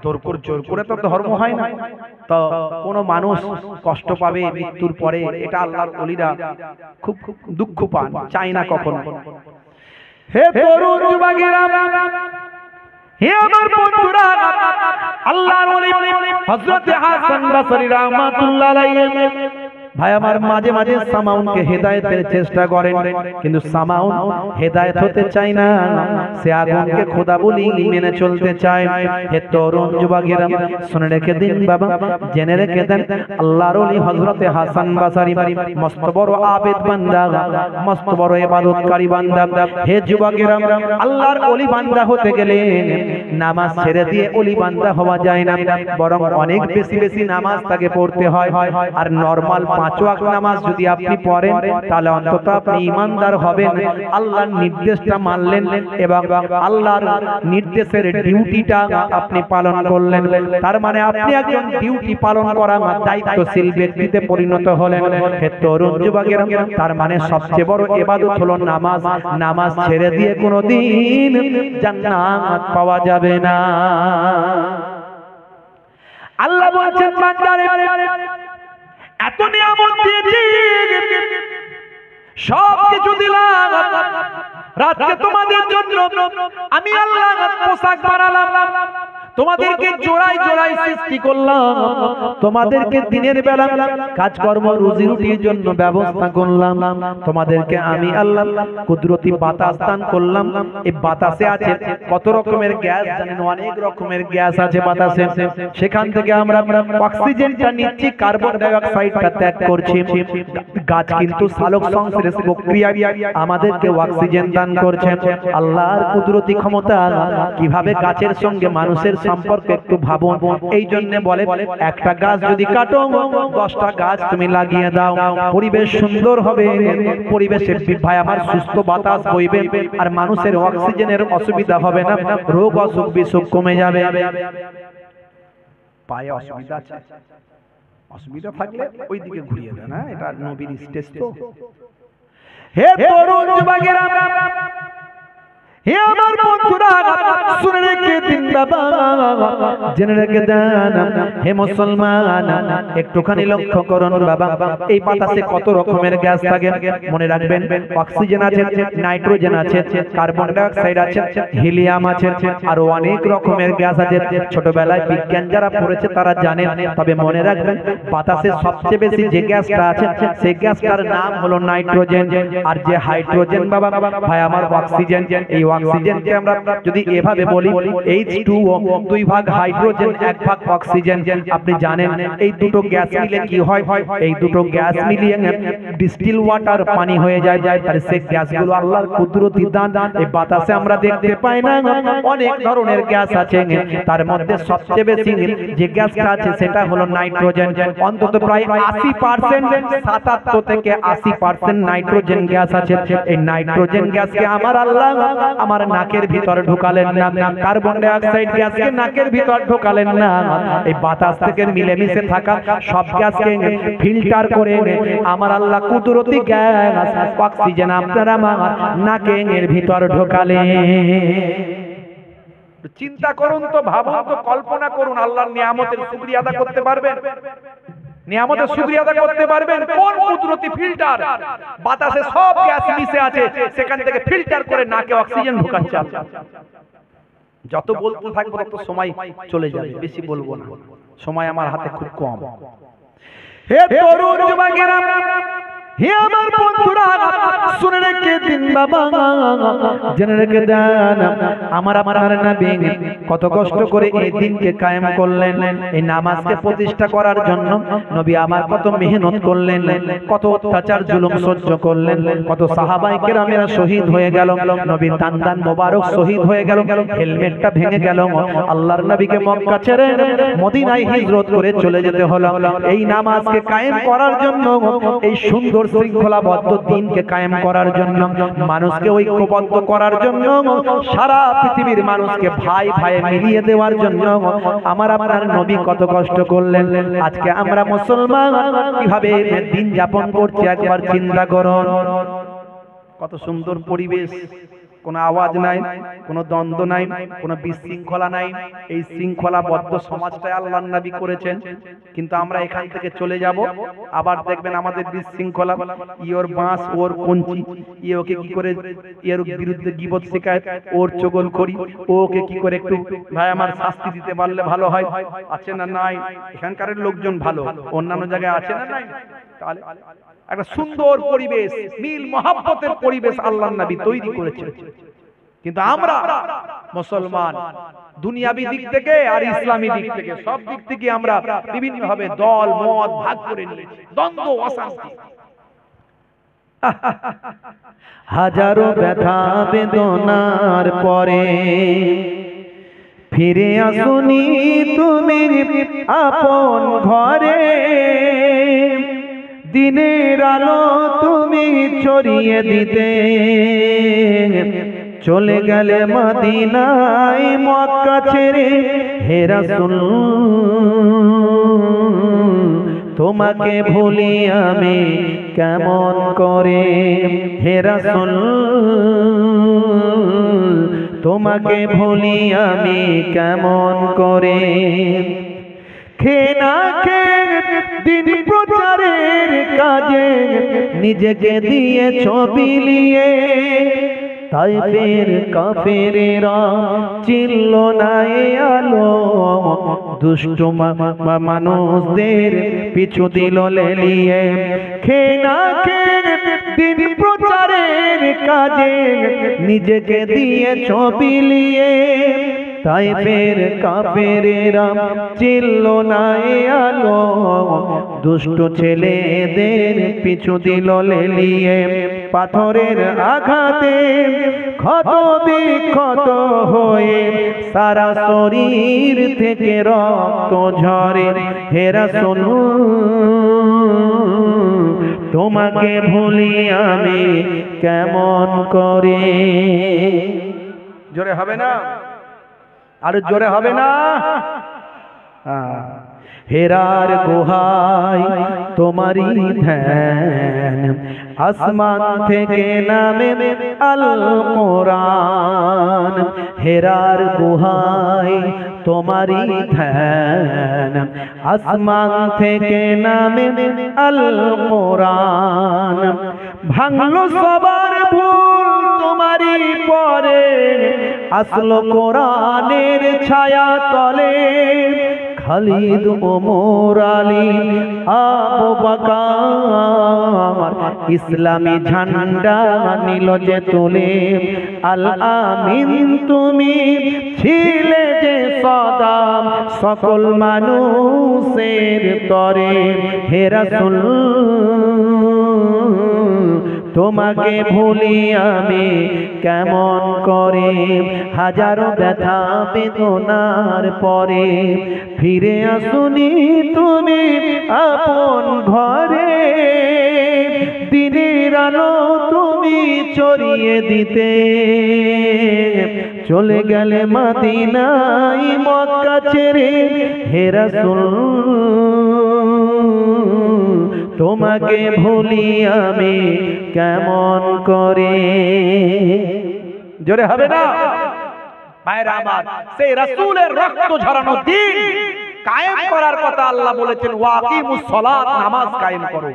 জোর করে তো ধর্ম হয় না। তো কোনো মানুষ কষ্ট পাবে মৃত্যুর পরে, এটা আল্লাহর ওলিরা খুব দুঃখ পান, চাই না কখনো। হে তরুণ যুবকেরা, হে আমার বন্ধুরা, আল্লাহর ওলি হযরতে হাসান বসরি রাহমাতুল্লাহ আলাইহি ভাই আমার মাঝে মাঝে সামাউনকে হেদায়েতের চেষ্টা করেন, কিন্তু সামাউন হেদায়েত হতে চায় না, সে আগুনকে খোদা বলি মেনে চলতে চায়। হে তরুণ যুবকেরা, শুনে রেখে দিন বাবা, জেনে রেখে দেন, আল্লাহর ওলি হযরতে হাসান বসরি মস্ত বড় আবেদ বান্দা, মস্ত বড় ইবাদতকারী বান্দা। হে যুবকেরা, আল্লাহর ওলি বান্দা হতে গেলে নামাজ ছেড়ে দিয়ে ওলি বান্দা হওয়া যায় না, বরং অনেক বেশি বেশি নামাজ তাকে পড়তে হয়। আর নরমাল 5 ওয়াক্ত নামাজ যদি আপনি পড়েন, তাহলে অন্তত আপনি ঈমানদার হবেন, আল্লাহর নির্দেশটা মানলেন এবং আল্লাহর নির্দেশের ডিউটিটা আপনি পালন করলেন। তার মানে আপনি একজন ডিউটি পালন করা দায়িত্বশীল ব্যক্তিতে পরিণত হলেন। হে তরুণ যুবকেরা, তার মানে সবচেয়ে বড় ইবাদত হলো নামাজ। নামাজ ছেড়ে দিয়ে কোনোদিন জান্নাত পাওয়া যাবে না। আল্লাহ বলেছেন, বান্দারে এত নিয়ামত দিয়েছি, সব কিছু দিলাম, রাতকে তোমাদের জন্য আমি আল্লাহ পোশাক বানালাম, তোমাদেরকে জোড়ায় জোড়ায় সৃষ্টি করলাম, তোমাদেরকে দিনের বেলা কাজকর্ম রুজি রুটির জন্য ব্যবস্থা করলাম, তোমাদেরকে আমি আল্লাহ কুদরতি বাতাস দান করলাম। এই বাতাসে আছে কত রকমের গ্যাস জানেন? অনেক রকমের গ্যাস আছে বাতাসে। সেখান থেকে আমরা অক্সিজেনটা নিচ্ছি, কার্বন ডাই অক্সাইডটা ত্যাগ করছি। গাছ কিন্তু সালোক সংশ্লেষ প্রক্রিয়ায় আমাদেরকে অক্সিজেন দান করছে। আল্লাহর কুদরতি ক্ষমতা, কিভাবে গাছের সঙ্গে মানুষের সম্পর্ক একটু ভাবুন। এই জন্য বলে, একটা গাছ যদি কাটো, 10টা গাছ তুমি লাগিয়ে দাও, পরিবেশ সুন্দর হবে, পরিবেশে ভাই আমার সুস্থ বাতাস বইবে, আর মানুষের অক্সিজেনের অসুবিধা হবে না, রোগ অসুখ বিসুখ কমে যাবে। পায়ে অসুবিধা আছে, অসুবিধা থাকলে ওইদিকে ঘুরিয়ে দেন। হ্যাঁ, এটা নবীর স্টেজ তো। হে তরুণ যুবকেরা, হে আমার বন্ধুরা, শুনে রেখে দিন বাবা, জেনে রেখে দেন, হে মুসলমান, একটুখানি লক্ষ্য করুন বাবা, এই বাতাসে কত রকমের গ্যাস থাকে মনে রাখবেন। অক্সিজেন আছে, নাইট্রোজেন আছে, কার্বন ডাই অক্সাইড আছে, হিলিয়াম আছে, আরো অনেক রকমের গ্যাস আছে। ছোটবেলায় বিজ্ঞান যারা পড়েছে তারা জানে। তবে মনে রাখবেন, বাতাসে সবচেয়ে বেশি যে গ্যাসটা আছে, সেই গ্যাসটার নাম হলো নাইট্রোজেন। আর যে হাইড্রোজেন বাবা ভাই আমার অক্সিজেন, এই অক্সিজেনকে আমরা যদি এভাবে বলি, H2O, 2 ভাগ হাইড্রোজেন 1 ভাগ অক্সিজেন। আপনি জানেন এই দুটো গ্যাস মিলে কি হয়? এই দুটো গ্যাস মিলিয়ে ডিস্টিল ওয়াটার পানি হয়ে যায়। আর সেই গ্যাসগুলো আল্লাহর কুদরতি দান। এই বাতাসে আমরা দেখতে পাই না, অনেক ধরনের গ্যাস আছে, তার মধ্যে সবচেয়ে বেশি যে গ্যাসটা আছে সেটা হলো নাইট্রোজেন। অন্তত প্রায় 80%, 77 থেকে 80% নাইট্রোজেন গ্যাস আছে। এই নাইট্রোজেন গ্যাসকে আমার আল্লাহ আমার নাকের ভিতর ঢোকালেন না, কার্বন ডাই অক্সাইড গ্যাসকে নাকের ভিতর ঢোকালেন না। এই বাতাস থেকে মিলেমিশে থাকা সব গ্যাসকে ফিল্টার করে আমার আল্লাহ কুদরতি গ্যাস অক্সিজেন আপনারা আমার নাকের ভিতর ঢোকালেন। চিন্তা করুন তো, ভাবুন তো, কল্পনা করুন, আল্লাহর নিয়ামতের শুকরিয়া আদা করতে পারবেন? নিয়ামতের শুকরিয়া আদা করতে পারবেন? কোন কুদরতি ফিল্টার? বাতাসে সব গ্যাস মিশে আছে, সেখান থেকে ফিল্টার করে নাকে অক্সিজেন ঢোকাচ্ছে। যত বলতে থাকবো তত সময় চলে যাবে, বেশি বলবো না, সময় আমার হাতে খুব কম। হে তরুণ যুবকেরা, হে আমার বন্ধুরা, শুনে রেখে দিন বাবা, জেনে রেখে দেন, আমার নবী কত কষ্ট করে এই দিনকে কায়েম করলেন। এই নামাজকে প্রতিষ্ঠা করার জন্য নবী আমার কত মেহনত করলেন, কত অত্যাচার জুলুম সহ্য করলেন, কত সাহাবায়ে কেরামেরা শহীদ হয়ে গেল, নবীর দান মোবারক শহীদ হয়ে গেল, হেলমেটটা ভেঙে গেল, আল্লাহর নবীকে মক্কা ছেড়ে মদিনায় হিজরত করে চলে যেতে হলো। এই নামাজকে কায়েম করার জন্য, এই সুন্দর শৃঙ্খলাবদ্ধ দিনকে কায়েম করার জন্য, মানুষকে ঐক্যবদ্ধ করার জন্য, সারা পৃথিবীর মানুষকে ভাই ভাই মিলিয়ে দেওয়ার জন্য আমার আপনার নবী কত কষ্ট করলেন। আজকে আমরা মুসলমান কিভাবে দিন যাপন করছি একবার চিন্তা করুন। কত সুন্দর পরিবেশ, কোনো আওয়াজ নাই, কোনো দ্বন্দ্ব নাই, কোনো বিশৃঙ্খলা নাই। এই শৃঙ্খলাবদ্ধ সমাজটাই আল্লাহর নবী করেছেন। কিন্তু আমরা এখান থেকে চলে যাব, আবার দেখবেন আমাদের বিশৃঙ্খলা, ইওর বাঁশ ওর কঞ্চি, ওকে কি করে এর বিরুদ্ধে গীবত শিকায়ত, ওর চগলখড়ি, ওকে কি করে একটু ভাই আমার শাস্তি দিতে পারলে ভালো হয়। আছে না নাই? এখানকার লোকজন ভালো, অন্যান্য জায়গায় আছে না নাই? তাহলে একটা সুন্দর পরিবেশ, মিল মহব্বতের পরিবেশ আল্লাহর নবী তৈরি করেছেন। কিন্তু আমরা মুসলমান দুনিয়াবি দিক থেকে আর ইসলামী দিক থেকে সব দিক থেকে আমরা বিভিন্ন ভাবে দল মত ভাগ করে নিয়েছি, দ্বন্দ্ব অশান্তি। হাজারো ব্যথা বেদনার পরে ফিরে আসুনি তুমি আপন ঘরে, দিনের আলো তুমি ছড়িয়ে দিতে চলে গেলে মদিনায় মক্কা ছেড়ে। হে রাসূল তোমাকে ভুলি আমি কেমন করে, হে রাসূল তোমাকে ভুলি আমি কেমন করে। খেয়ে না খেয়ে দিন প্রচারের কাজে নিজেকে দিয়ে ছবি নিয়ে, তাইফের কাফেরেরা চিনল না এ আলো, দুষ্ট মানুষদের পিছু দিল লেলিয়ে। খেয়ে না খেয়ে দিন প্রচারের কাজে নিজেকে দিয়ে ছবি নিয়ে, তাইফের কাফেরেরা চিনল না এ আলো, দুষ্ট ছেলেদের পিছু দিল লেলিয়ে। পাথরের আঘাতে ক্ষত বিক্ষত হয়ে সারা শরীর থেকে রক্ত ঝরে। হে রাসূল তোমাকে ভুলি আমি কেমন করে। জোরে হবে না? আর জোরে হবে না? হেরার গুহায় তোমারি ধ্যান, আসমান থেকে নামে আল কোরআন। হেরার গুহায় তোমারি ধ্যান, আসমান থেকে নামে আল কোরআন। ভাঙলো সবার ভুল তোমারি পরে, আসলো কোরআনের ছায়া তলে। খালিদ ওমর আলী আবু বকর ইসলামী ঝান্ডা নিল যে তুলে। আল আমিন তুমি ছিলে যে সদা সকল মানুষের তরে। হে রাসূল তোমাকে ভুলি আমি কেমন করে। হাজারো ব্যথা বেদনার পরে ফিরে আসুনি তুমি আপন ঘরে, দিনের আলো তুমি ছড়িয়ে দিতে চলে গেলে মদিনায় মক্কা ছেড়ে। হে রাসূল তোমাকে ভুলি আমি কেমন করে। জোরে হবে না? ভাইরা আমার, সেই রাসূলের রক্ত ঝরানো দিন কায়েম করার কথা আল্লাহ বলেছেন, ওয়াকিমুস সালাত, নামাজ কায়েম করো।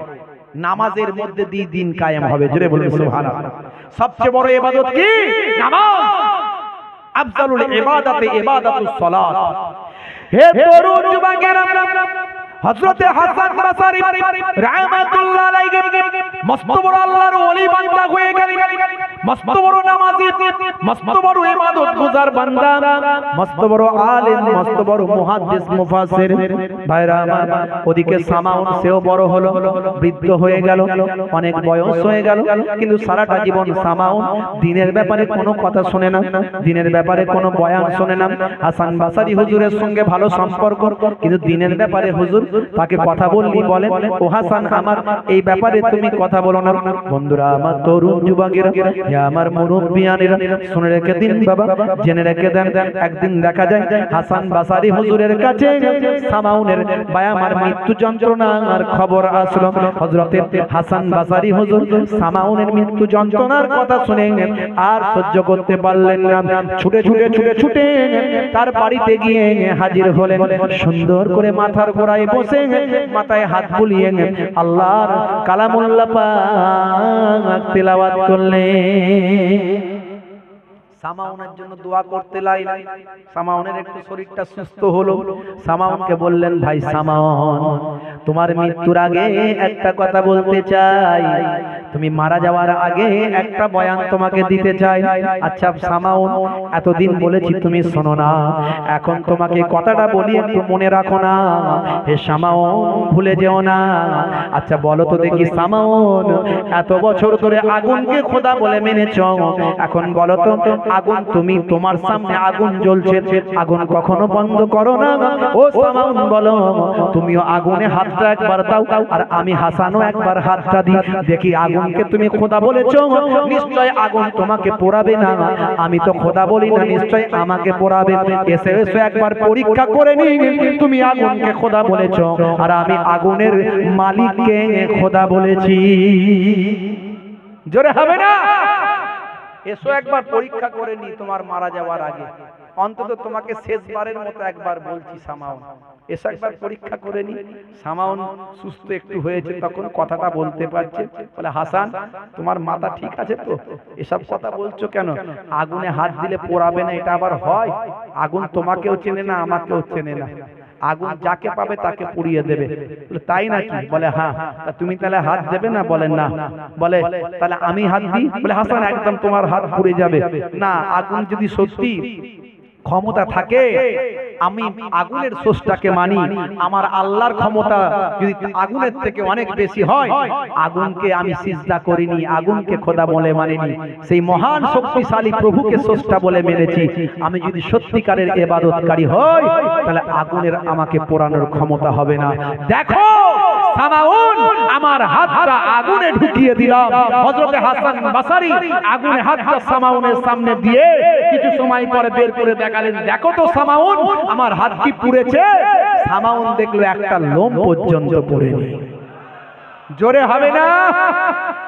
নামাজের মধ্যে দিয়ে দিন কায়েম হবে। জোরে বলুন সুবহানাল্লাহ। সবচেয়ে বড় ইবাদত কি? নামাজ। আফজালুল ইবাদাতে ইবাদাতুস সালাত। হে তরুণ যুবকেরা, হযরতে হাসান বসরি রাহমাতুল্লাহ আলাইহি মস্ত বড় আল্লাহর ওলি বান্দা হয়ে গেলেন, মস্ত বড় নামাজি, মস্ত বড় ইবাদত গুজার বান্দা, মস্ত বড় আলেম, মস্ত বড় মুহাদ্দিস মুফাসসির। ভাইরা আমার, ওদিকে সামাউন সেও বড় হলো, বৃদ্ধ হয়ে গেল, অনেক বয়স হয়ে গেল, কিন্তু সারাটা জীবন সামাউন দ্বীনের ব্যাপারে কোনো কথা শোনে না, দ্বীনের ব্যাপারে কোনো বয়ান শোনে না। হাসান বসরি হুজুরের সঙ্গে ভালো সম্পর্ক, কিন্তু দ্বীনের ব্যাপারে হুজুর তাকে কথা বললি বলেন, ও হাসান আমার এই ব্যাপারে তুমি কথা বলো না। বন্ধুরা আমার, তরুণ যুবকেরা, আমার মুরব্বিয়ানেরা, শুনে রেখে দিন বাবা, জেনে রেখে দেন। একদিন দেখা যায় হাসান বসরি হুজুরের কাছে সামাউনের বায়ামার মৃত্যু যন্ত্রণার খবর আসলো। হযরতে হাসান বসরি হুজুর সামাউনের মৃত্যু যন্ত্রণার কথা শুনে আর সহ্য করতে পারলেন না, ছুটে ছুটে ছুটে ছুটে তার বাড়িতে গিয়ে হাজির হলেন। সুন্দর করে মাথার গোড়ায় বসে মাথায় হাত বুলিয়ে আল্লাহর কালামুল্লাহ পাক তেলাওয়াত করলেন। সামাউনের জন্য দোয়া করতে লাগলেন। সামাউনের একটু শরীরটা সুস্থ হলো। সামাউনকে বললেন, ভাই সামাউন, তোমার মৃত্যুর আগে একটা কথা বলতে চাই, তুমি মারা যাওয়ার আগে একটা বয়ান তোমাকে দিতে চাই। আচ্ছা সামাউন, এতদিন বলেছি তুমি শোনো না, এখন তোমাকে কথাটা বলি, একটু মনে রাখো না। হে সামাউন, ভুলে যেও না। আচ্ছা বলো তো দেখি সামাউন, এত বছর ধরে আগুনকে খোদা বলে মেনেছ, এখন বলো তো আগুন, তুমি তোমার সামনে আগুন জ্বলছে, আগুন কখনো বন্ধ করো না। ও সামাউন বলো, তুমিও আগুনে হাতটা একবার দাও, আর আমি হাসানও একবার হাতটা দিই, দেখি আগুনকে তুমি খোদা বলেছো, নিশ্চয় আগুন তোমাকে পোড়াবে না। আমি তো খোদা বলি না, নিশ্চয় আমাকে পোড়াবে। এসে এসে একবার পরীক্ষা করে নি, তুমি আগুনকে খোদা বলেছো, আর আমি আগুনের মালিককে খোদা বলেছি। জোরে হবে না? এসো একবার পরীক্ষা করে নি তোমার মারা যাওয়ার আগে, অন্তত তোমাকে শেষবারের মতো একবার বলছি সামাউন, এসো একবার পরীক্ষা করে নি। সামাউন সুস্থ একটু হয়েছে, তখন কথাটা বলতে পারছে। বলে, হাসান তোমার মাথা ঠিক আছে তো? এসব কথা বলছো কেন? আগুনে হাত দিলে পোড়াবে না, এটা আবার হয়? আগুন তোমাকেও চেনে না, আমাকেও চেনে না, আগুন যাকে পাবে তাকে পুড়িয়ে দেবে। তাই নাকি? বলে হ্যাঁ। তুমি তাহলে হাত দেবে না? বলে না। বলে তাহলে আমি হাত দিই? বলে হাসান একদম তোমার হাত পুড়ে যাবে না। আগুন যদি সত্যি ক্ষমতা থাকে, আমি আগুনের স্রষ্টাকে মানি, আমার আল্লাহর ক্ষমতা যদি আগুনের থেকে অনেক বেশি হয়, আগুনকে আমি সিজদা করিনি, আগুনকে খোদা বলে মানিনি, সেই মহান শক্তিশালী প্রভুকে স্রষ্টা বলে মেনেছি। আমি যদি সত্যিকারের ইবাদতকারী হই, তাহলে আগুনের আমাকে পোড়ানোর ক্ষমতা হবে না। দেখো সামাউন, আমার হাতটা আগুনে ঢুকিয়ে দিলাম। হযরত হাসান বসরি আগুনে হাতটা সামাউনের সামনে দিয়ে কিছু সময় পরে বের করে দেখালেন, দেখো তো সামাউন, আমার হাত কি পুড়েছে? সামাউন দেখলো একটা লোম পর্যন্ত পড়েনি। জোরে হবে না?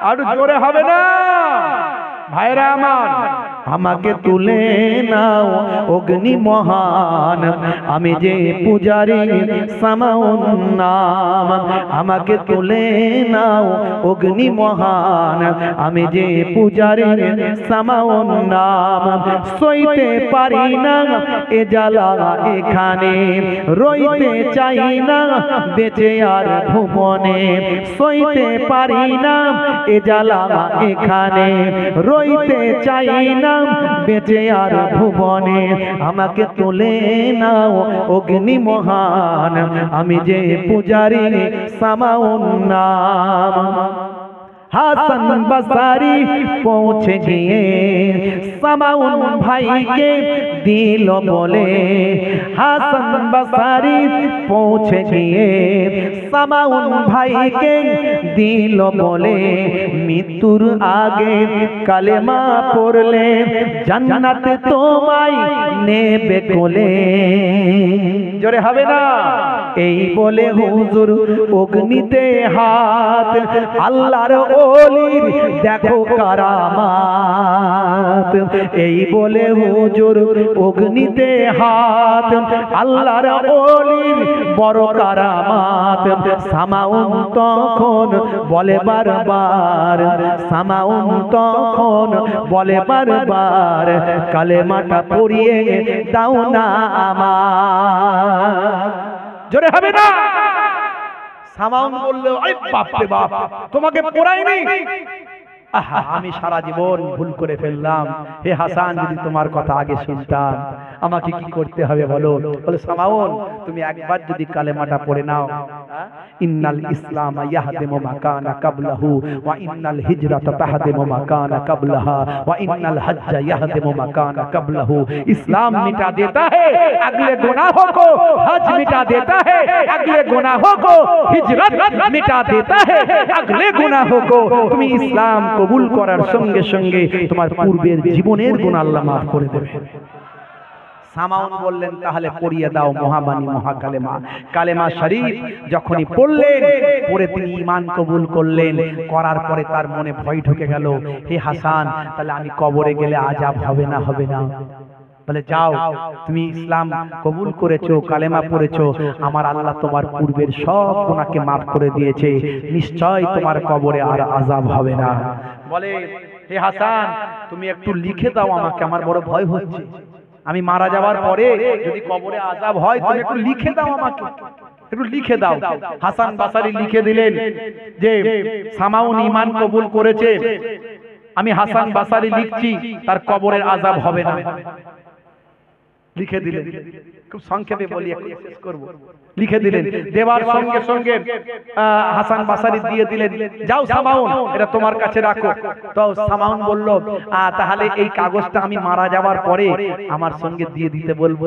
আর জোরে হবে না? ভাইরা আমার, আমাকে তুলে নাও অগ্নি মহান, আমি যে পূজারি সামাউন নাম। আমাকে তুলে নাও অগ্নি মহান, আমি যে পূজারি সামাউন নাম। সইতে পারি না এ জ্বালা এখানে, রইতে চাই না বেঁচে আর ভুবনে। সইতে পারি না এ জ্বালা এখানে, রইতে চাই না বেঁচে আর ভুবনে। আমাকে তুলে নাও অগ্নি মহান, আমি যে পূজারি সামাউন নাম। হাসান বসরি পৌঁছে গিয়ে সামাউন ভাইকে দিল বলে। হাসান বসরি পৌঁছে গিয়ে সামাউন ভাইকে দিল বলে, মৃত্যুর আগে কালেমা পড়লে জান্নাতে তোমায় নেবে কোলে। জোরে হবে না? এই বলে হুজুর অগ্নিতে হাত, আল্লাহর ওলির দেখো কারামাত। এই বলে হুজুর অগ্নিতে হাত, আল্লাহর ওলির বড় কারামাত। সামাউন তখন বলে বারবার, সামাউন তখন বলে বারবার, কালেমাটা পড়িয়ে দাও না আমার। জোরে হবে না? সামাউন বললো, আরে বাপ রে বাপ, তোমাকে পড়াইনি? আহা, আমি সারা জীবন ভুল করে ফেললাম। হে হাসান, যদি তোমার কথা আগে শুনতাম, আমাকে কি করতে হবে বলো? বলে সামাউন, তুমি একবার যদি কালেমাটা পড়ে নাও, ইন্নাল ইসলাম ইয়াহদিমু মা কানা ক্বাবলাহু ওয়া ইন্নাল হিজরাতা তাহদিমু মা কানা ক্বাবলাহা ওয়া ইন্নাল হজ্জা ইয়াহদিমু মা কানা ক্বাবলাহু। ইসলাম मिटा देता है अगले गुनाहों को, हज मिटा देता है अगले गुनाहों को, हिजरत मिटा देता है अगले गुनाहों को। তুমি ইসলাম কবুল করার সঙ্গে সঙ্গে তোমার পূর্বের জীবনের গুনাহ আল্লাহ maaf করে দেবে। সামাউন বললেন, তাহলে পড়িয়ে দাও মহাবাণী মহাকালেমা। কালেমা শরীফ যখনই পড়লেন, পড়ে তিনি ঈমান কবুল করলেন। করার পরে তার মনে ভয় ঢুকে গেল, হে হাসান, তাহলে আমি কবরে গেলে আযাব হবে না? হবে না? বলে যাও, তুমি ইসলাম কবুল করেছো, কালেমা পড়েছো, আমার আল্লাহ তোমার পূর্বের সব গুনাহকে মাফ করে দিয়েছে, নিশ্চয় তোমার কবরে আর আযাব হবে না। বলে হে হাসান, তুমি একটু লিখে দাও আমাকে, আমার বড় ভয় হচ্ছে, আমি মারা যাওয়ার পরে যদি কবরে আযাব হয় তুমি একটু লিখে দাও আমাকে, একটু লিখে দাও। হাসান বাসারি লিখে দিলেন যে সামাউন ঈমান কবুল করেছে, আমি হাসান বাসারি লিখছি তার কবরের আযাব হবে না। লিখে দিলেন, খুব সংক্ষেপে বলি, একটু শেষ করব। লিখে দিলেন, দেওয়ার সঙ্গে সঙ্গে হাসান বাসারি দিয়ে দিলেন, যাও সামাউন, এটা তোমার কাছে রাখো। তো সামাউন বলল, তাহলে এই কাগজটা আমি মারা যাওয়ার পরে আমার সঙ্গে দিয়ে দিতে বলবো।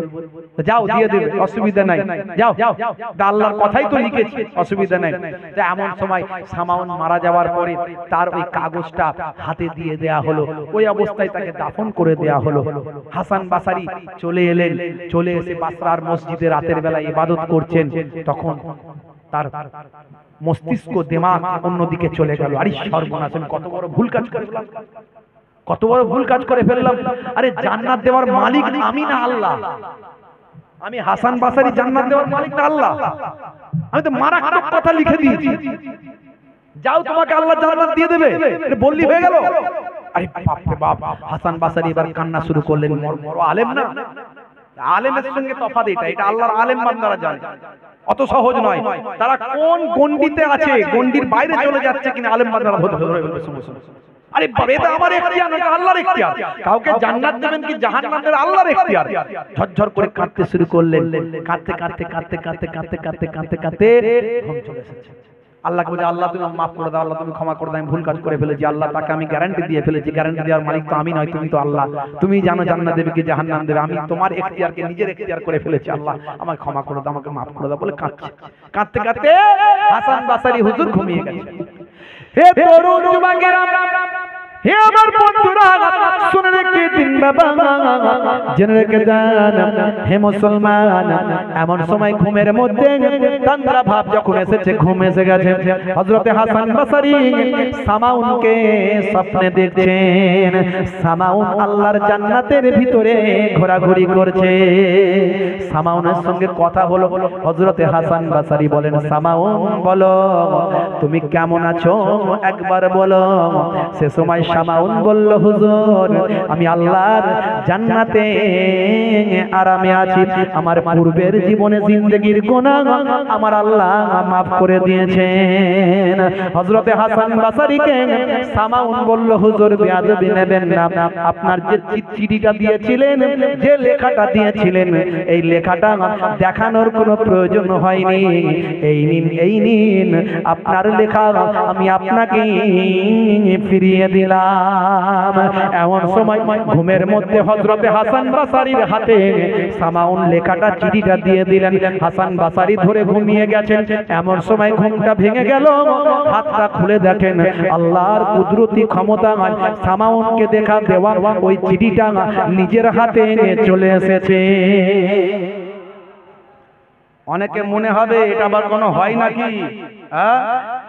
যাও, দিয়ে দেবে, অসুবিধা নাই, যাও, আল্লাহর কথাই তো লিখেছি, অসুবিধা নাই। এমন সময় সামাউন মারা যাওয়ার পরে তার ওই কাগজটা হাতে দিয়ে দেয়া হলো, ওই অবস্থায় তাকে দাফন করে দেয়া হলো। হাসান বাসারি চলে এলেন, চলে এসে বাসরার মসজিদে রাতের বেলা ইবাদত করছেন। তখন তার মস্তিষ্ক দিমাগ অন্যদিকে চলে গেল, আরে সর্বনাশ, আমি কত বড় ভুল কাজ করে ফেললাম, কত বড় ভুল কাজ করে ফেললাম। আরে জান্নাত দেওয়ার মালিক আমি না আল্লাহ, আমি হাসান বাসারি জান্নাত দেওয়ার মালিক না আল্লাহ, আমি তো মারাত্মক কথা লিখে দিয়েছি। যাও, তোমাকে আল্লাহ জান্নাত দিয়ে দেবে, এটা বললি হয়ে গেল। আরে বাপ রে বাপ, হাসান বাসারি এবার কান্না শুরু করলেন। বড় আলেম না, আলেমের সঙ্গে তফাৎ এটা, এটা আল্লাহর আলেম বান্দারা জানে, অত সহজ নয়। তারা কোন গন্ডিতে আছে, গন্ডির বাইরে চলে যাচ্ছে কিনা আলেম বান্দারা ধরে ফেলবে। আরে বাবা, এটা আমার ইখতিয়ার, এটা আল্লাহর ইখতিয়ার, কাউকে জান্নাত দেবেন কি জাহান্নাম দেবেন আল্লাহর ইখতিয়ার। ঝরঝর করে কাঁদতে শুরু করলেন, কাঁদতে কাঁদতে কাঁদতে কাঁদতে কাঁদতে কাঁদতে কাঁদতে কাঁদতে ঘুম চলে এসেছে। আল্লাহকে বলে, আল্লাহ তুমি মাফ করে দাও, আল্লাহ তুমি ক্ষমা করে দাও, আমি ভুল কাজ করে ফেলেছি। আল্লাহ তাকে আমি গ্যারান্টি দিয়ে ফেলেছি, গ্যারান্টি দেওয়ার মালিক তো আমি নয়, তুমি তো আল্লাহ, তুমি জানো জান্নাত দেবে কি জাহান্নাম দেবে, আমি তোমার ইখতিয়ারকে নিজের ইখতিয়ার করে ফেলেছি, আল্লাহ আমাকে ক্ষমা করে দাও, আমাকে মাফ করে দাও বলে কাঁদছে। কাঁদতে কাঁদতে হাসান বাসারি হুজুর ঘুমিয়ে গেছে। হে তরুণ যুবকেরা, হে আমার বন্ধুরা, শুনে রেখে দিন বাবা, জেনে রেখে যান, হে মুসলমান, এমন সময় ঘুমের মধ্যে তন্দ্রা ভাব যখন এসেছে, ঘুম এসে গেছে, হযরতে হাসান বাসারি সামাউনকে স্বপ্নে দেখছেন। সামাউন আল্লাহর জান্নাতের ভিতরে ঘোরাঘুরি করছে। সামাউনের সঙ্গে কথা হলো, হযরতে হাসান বাসারি বলেন, সামাউন বলো তুমি কেমন আছো, একবার বলো। সে সময় সামাউন বলল, হুজুর আমি আল্লাহর জান্নাতে আরামে আছি, আমার পূর্বের জীবনে জিন্দেগির গুনাহ আমার আল্লাহ মাফ করে দিয়েছেন। হযরতে হাসান বাসারীকে সামাউন বলল, হুজুর বেয়াদবি নেবেন না, আপনার যে চিঠিটা দিয়েছিলেন, যে লেখাটা দিয়েছিলেন, এই লেখাটা দেখানোর কোনো প্রয়োজন হয়নি, এই নিন আপনার লেখা, আমি আপনাকে ফিরিয়ে দিলাম। এমন সময় ঘুমের মধ্যে হযরতে হাসান বাসারীর হাতে সামাউন লেখাটা, চিঠিটা দিয়ে দিলেন। হাসান বাসারী ধরে ঘুমিয়ে গেছেন। এমন সময় ঘুমটা ভেঙে গেল, হাতটা খুলে দেখেন আল্লাহর কুদরতি ক্ষমতা, সামাউনকে দেখা দেওয়া ওই চিঠিটা নিজের হাতে নিয়ে চলে এসেছে। অনেকে মনে হবে এটা আবার কোনো হয় নাকি?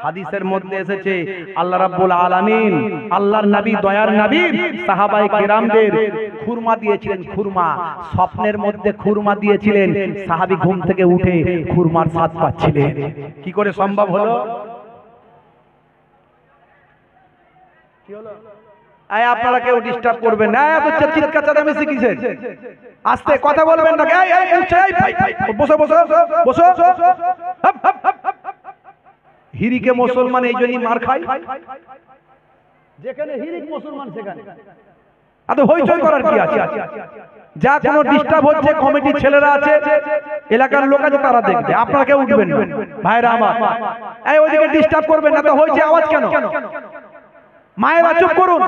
হাদিসের মধ্যে এসেছে আল্লাহ রাব্বুল আলামিন, আল্লাহর নবী, দয়ার নবী সাহাবায়ে কেরামদের খুরমা দিয়েছিলেন, খুরমা, স্বপ্নের মধ্যে খুরমা দিয়েছিলেন। সাহাবী ঘুম থেকে উঠে খুরমার স্বাদ পাচ্ছিলেন। কি করে সম্ভব হলো? কি হলো? আপনারা কেউ ডিস্টার্ব করবেন না, এত চিৎকার চেঁচামেচি কিসের? আস্তে কথা বলবেন না। বসো বসো বসো। হিরিকে মুসলমান এই জন্যই মার খায়, যেখানে হিরিক মুসলমান সেখানে এত হইচই করার কি আছে? যা কোনো ডিস্টার্ব হচ্ছে, কমিটির ছেলেরা আছে, এলাকার লোক আছে, তারা দেখবে, আপনারা কেউ উঠবেন না। ভাইরা আমার, এই ওইদিকে ডিস্টার্ব করবেন না। তো হইছে আওয়াজ কেন? মায়েরা চুপ করুন,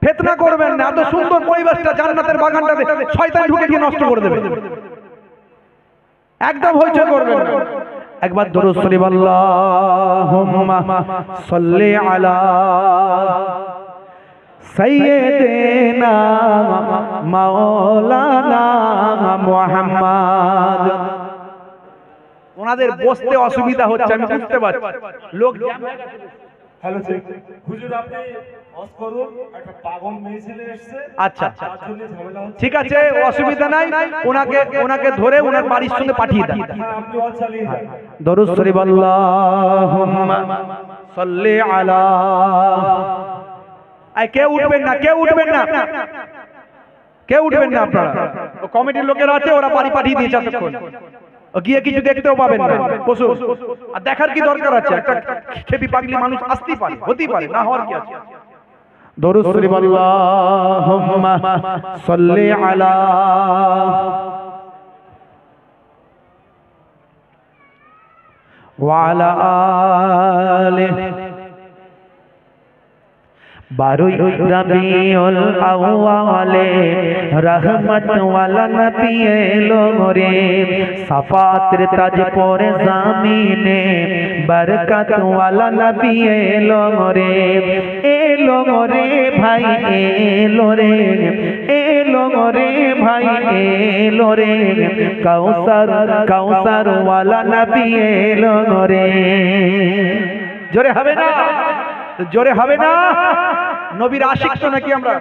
ফিতনা করবেন না। এত সুন্দর পরিবেশটা, জান্নাতের বাগানটাতে শয়তান ঢুকে গিয়ে নষ্ট করে দেবে। একদম হইচই করবেন না। একবার দরুদ শরীফ, আল্লাহুম্মা সাল্লি আলা সাইয়্যিদিনা মাওলানা মুহাম্মদ। ওনাদের বসতে অসুবিধা হচ্ছে, আমি বুঝতে পারছি, লোক হ্যালো চেক হুজুর আপনি ওয়াজ করুন একটা পাগল মেয়ে ছেলে এসেছে আচ্ছা তার জন্য ঝামেলা হচ্ছে ঠিক আছে অসুবিধা নাই ওনাকে ধরে ওনার বাড়ির সঙ্গে পাঠিয়ে দেন হ্যাঁ আপনি ওয়াজ চালিয়ে যান দরুদ শরীফ আল্লাহুম্মা সাল্লি আলা কেউ উঠবেন না আপনারা কমিটির লোকেরা আছে ওরা বাড়ি পাঠিয়ে দিয়েছে এতক্ষণ গিয়ে কিছু দেখতেও পাবেন না বসুন আর দেখার কি দরকার আছে একটা খেপি পাগলি মানুষ আসতেই পারে হতেই পারে না হওয়ার কি আছে দরুদ শরীফ আল্লাহুম্মা সাল্লি আলা ওয়া আলা আলিহি বারোই রবিউল আউয়ালে রহমত ওয়ালা নবী এলো রে সাফাতের তাজ পরে জামিনে বরকত ওয়ালা নবী এলো রে ভাই এলো রে ভাই এলো রে কাউসার ওয়ালা নবী এলো রে জোরে হবে না নবীর আশিক তো নাকি আমরা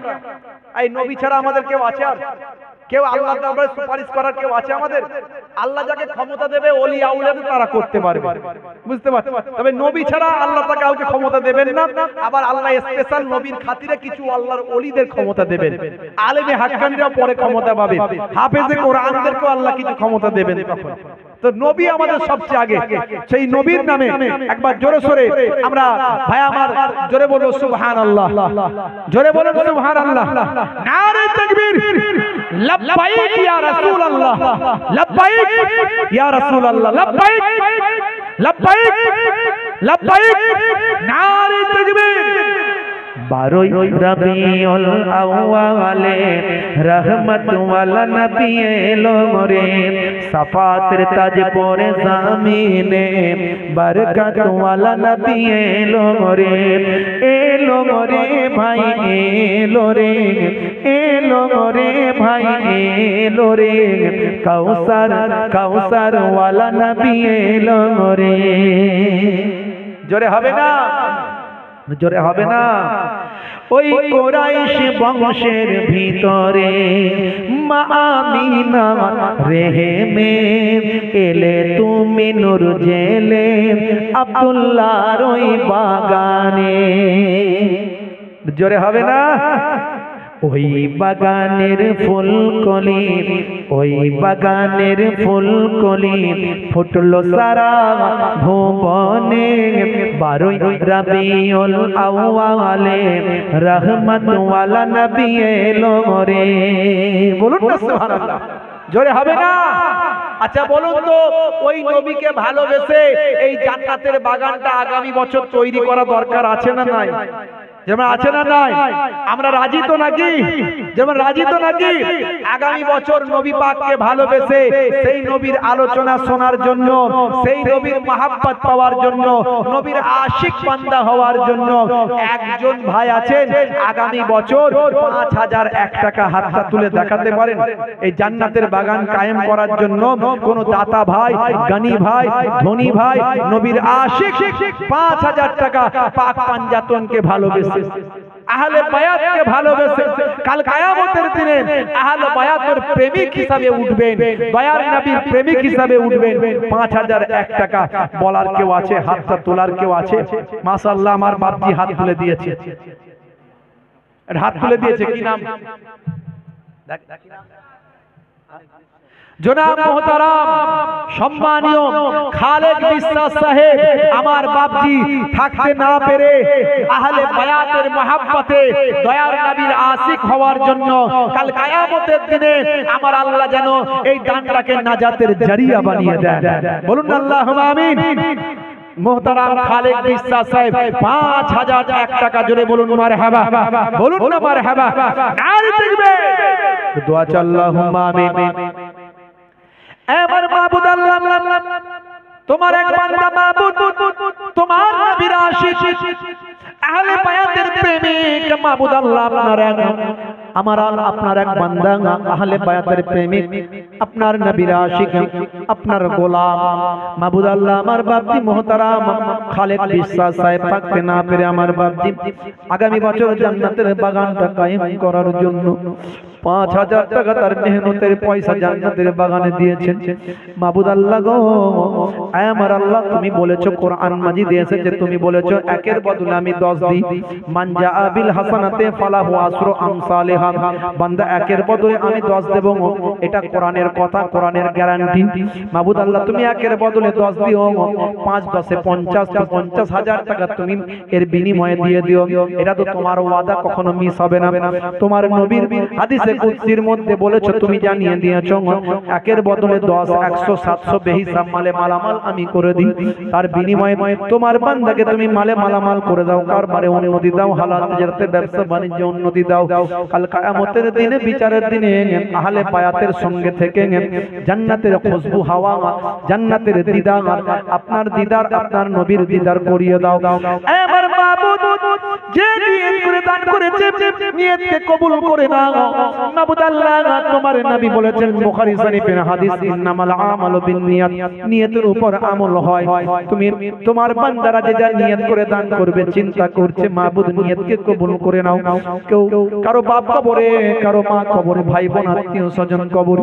এই নবী ছাড়া আমাদের কেউ আছে আর কেউ আল্লাহর দরবারে সুপারিশ করার কেউ আছে আমাদের আল্লাহ যাকে ক্ষমতা দেবে ওলি আউলিয়া তারা করতে পারবে বুঝতে পারছেন তবে নবী ছাড়া আল্লাহ তাকে কাউকে ক্ষমতা দেবেন না আবার আল্লাহ স্পেশাল নবীর খাতিরে কিছু আল্লাহর ওলিদের ক্ষমতা দেবেন আলেমে হাক্কানিরা পরে ক্ষমতা পাবে হাফেজে কোরআনদেরকে আল্লাহ কিছু ক্ষমতা দেবেন তখন তো নবী আমাদের সবচেয়ে আগে সেই নবীর নামে একবার জোরে সোরে আমরা ভাই আমার জোরে বলো সুবহানাল্লাহ জোরে বলো সুবহানাল্লাহ নারে তাকবীর লব্বাইক ইয়া রাসূলুল্লাহ লব্বাইক ইয়া রাসূলুল্লাহ লব্বাইক নারে তাকবীর বারোই রবিউল আউয়ালে রহমত ওয়ালা নবী এলো রে সাফাতের তাজ পরে জামিনে বরকত ওয়ালা নবী এলো রে ভাই এলো রে কাউসার ওয়ালা নবী এলো রে জোরে হবে না ওই কুরাইশ বংশের ভিতরে মা আমিনা রেহেমে এলে তুমি নূর জেলে আব্দুল্লাহর ওই বাগানে জোরে হবে না ওই বাগানের ফুলকলি ফুটলো সারা ভুবনে বারোই রবিউল আউয়ালে রহমত ওয়ালা নবী এলো রে বলুন না সুবহানাল্লাহ জোরে হবে না আচ্ছা বলুন তো ওই নবীকে ভালোবেসে এই জান্নাতের বাগানটা আগামী বছর তৈরি করা দরকার আছে না নাই যেমন আছে না নাই আমরা রাজি তো নাকি আগামী বছর নবী পাককে ভালোবেসে সেই নবীর আলোচনা শোনার জন্য সেই নবীর মহাব্বত পাওয়ার জন্য নবীর আশিক বান্দা হওয়ার জন্য একজন ভাই আছেন আগামী বছর 5001 টাকা হাতটা তুলে দেখাতে পারেন এই জান্নাতের বাগান কায়েম করার জন্য কোন দাতা ভাই গনি ভাই ধনী ভাই নবীর আশিক 5000 টাকা পাক পাঞ্জাতনকে ভালোবেসে আহলে বায়াতকে ভালোবেসে কাল কিয়ামতের দিনে আহলে বায়াতের প্রেমিক হিসাবে উঠবেন দয়ার নবীর প্রেমিক হিসাবে উঠবেন 5001 টাকা বলার কেউ আছে হাতটা তোলার কেউ আছে মাশাআল্লাহ আমার বাপজি হাত তুলে দিয়েছে কি নাম জনাব মোহতারাম সম্মানীয় খালেদ বিশ্বাস সাহেব আমার বাপজি থাকতে না পেরে আহলে বায়াতের মহব্বতে দয়ার নবীর আশিক হওয়ার জন্য কাল কিয়ামতের দিনে আমার আল্লাহ যেন এই দানটাকে নাজাতের জরিয়া বানিয়ে দেন বলুন আল্লাহুম্মা আমিন মোহতারাম খালেদ বিশ্বাস সাহেব 5001 টাকা জোরে বলুন মারহাবা বলুন না মারহাবা নারে তাকবীর দোয়া আল্লাহুম্মা আমিন আমার মাবুদ আল্লাহ তোমার এক বান্দা মাবুদ তোমার নবীর আশিক আহলে বায়াতের প্রেমিক মাবুদ আল্লাহ আমার আর আপনার এক বান্দা আহলে বায়াতের প্রেমিক, আপনার নবীর আশিক, আপনার গোলাম মাবুদ আল্লাহ আমার বাপজি মোহতারাম খালেক বিশ্বাস সাহেব থাকতে না পেরে আমার বাপজি আগামী বছর জান্নাতের বাগানটা কায়েম করার জন্য 5,000 টাকা তার মেহনতের পয়সা জান্নাতের বাগানে দিয়েছেন। মাবুদ আল্লাহ গো, আয় আমার আল্লাহ, তুমি বলেছো কোরআন মাজিদে এসেছে, তুমি বলেছো একের বদলে আমি 10 দিই। মান জাআ বিল হাসানাতে ফালাহু আসরু আমসালিহা, বান্দা একের বদলে আমি 10 দেব, এটা কোরআনের কথা, কোরআনের গ্যারান্টি। মাবুদ আল্লাহ তুমি একের বদলে 10 দিও, 5 10 এ 50, তো 50,000 টাকা তুমি এর বিনিময়ে দিয়ে দিও। এটা তো তোমার ওয়াদা, কখনো মিস হবে না। তোমার নবীর হাদিসে কুদসির মধ্যে বলেছো, তুমি জানিয়ে দিয়েছো একের বদলে 10, 100, 700 বেহিসাব মালে মালামাল আমি করে দিই। তার বিনিময়ে তোমার বান্দাকে তুমি মালে মালামাল করে দাও, কারবারে উন্নতি দাও, হালাল তিজারতে ব্যবসা বাণিজ্যে উন্নতি দাও। কাল কিয়ামতের দিনে, বিচারের দিনে আহলে বায়াতের সঙ্গে থেকে জান্নাতের খুশবু হাওয়া, জান্নাতের দিদার, আপনার দিদার, আপনার নবীর দিদার করিয়ে দাও। আমার মাবুদ যে নিয়ত করে দান করেছে, নিয়তকে কবুল করে নাও। মাবুদ আল্লাহ তোমার নবী বলেছেন বুখারী শরীফের হাদিস, ইন্নামাল আমালু বিন্নিয়াত, নিয়তের উপর আমল হয়। তুমি তোমার বান্দারা যে যা নিয়ত করে দান করবে, চিন্তা করছে মাবুদ নিয়তকে কবুল করে নাও। কেউ কারো বাপ কবরে, কারো মা কবরে, ভাই বোন আত্মীয় স্বজন কবর।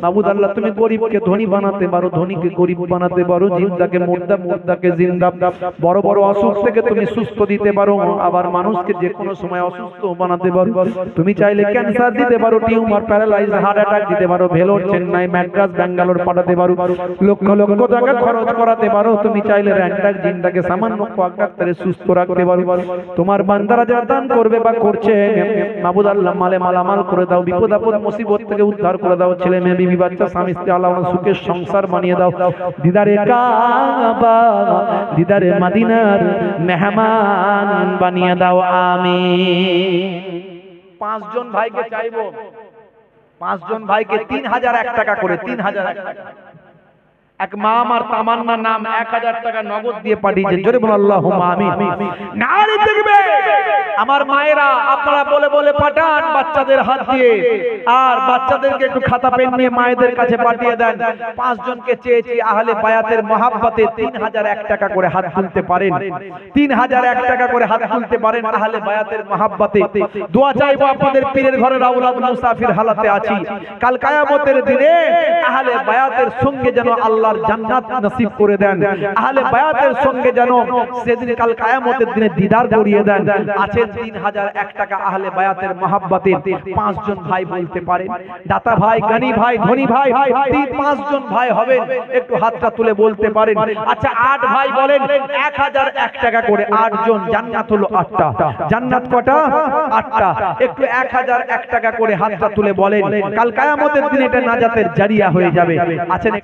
মাবুদ আল্লাহ তুমি গরিবকে ধনী বানাতে পারো, ধনীকে গরিব বানাতে পারো, জিন্দাকে মুর্দা, মুর্দাকে জিন্দা, বড় বড় অসুখ থেকে তুমি সুস্থ দিতে পারো, আবার মানুষকে যে কোনো সময় অসুস্থ বানাতে পারো। তুমি চাইলে ক্যান্সার দিতে পারো, টিউমার, প্যারালাইজ, হার্ট অ্যাটাক দিতে পারো, ভেলোর, চেন্নাই, ম্যাড্রাস, ব্যাঙ্গালোর পাঠাতে পারো, লক্ষ লক্ষ টাকা খরচ করাতে পারো। তুমি চাইলে র্যান্টাক জিনটাকে সামান্য কোয়াক ডাক্তারে সুস্থ রাখতে পারো। তোমার বান্দারা যারা দান করবে বা করছে, মাবুদ আল্লাহ মালে মালামাল করে দাও, বিপদ আপদ মুসিবত থেকে উদ্ধার করে দাও, ছেলে মেয়ে, বিবি বাচ্চা, স্বামী স্ত্রী, আল্লাহ সুখের সংসার বানিয়ে দাও। দিদারে কাবা, দিদারে মদিনার মেহমান বানিয়ে দাও, আমিন। 5 জন ভাইকে চাইবো, 5 জন ভাইকে 3,001 টাকা করে, 3,001 টাকা। এক মা আমার তামান্না নাম 1,000 টাকা নগদ দিয়ে পাঠিয়েছে। জোরে বল আল্লাহুম্মা আমিন। নারে দেখবে আমার মায়েরা, আপনারা বলে বলে পাঠান বাচ্চাদের হাত দিয়ে, আর বাচ্চাদেরকে একটু খাতা পেন নিয়ে মায়েদের কাছে পাঠিয়ে দেন। 5 জনকে চেয়েছি আহলে বায়াতের মহাব্বতে 3,001 টাকা করে হাত তুলতে পারেন, 3,001 টাকা করে হাত তুলতে পারেন আহলে বায়াতের মহাব্বতে। দোয়া চাইবো আপনাদের পীরের ঘরের আওলাদ মুসাফির হালাতে আছি, কাল কিয়ামতের দিনে আহলে বায়াতের সঙ্গে যেন আল্লাহর জান্নাত নসিব করে দেন, আহলে বায়াতের সঙ্গে যেন সেদিন কাল কিয়ামতের দিনে দিদার করিয়ে দেন। আছে 3,001 টাকা আহলে বায়াতের মহাব্বতে 5 জন ভাই বলতে পারেন, দাতা ভাই, গানি ভাই, ধনী ভাই, 5 জন ভাই হবেন, একটু হাতটা তুলে বলতে পারেন। আচ্ছা 8 ভাই বলেন, 1,001 টাকা করে, 8 জন, জান্নাত হলো 8টা। জান্নাত কটা? 8টা। একটু 1,001 টাকা করে হাতটা তুলে বলেন, কাল কিয়ামতের দিনে এটা নাজাতের জারিয়া হয়ে যাবে। আছেন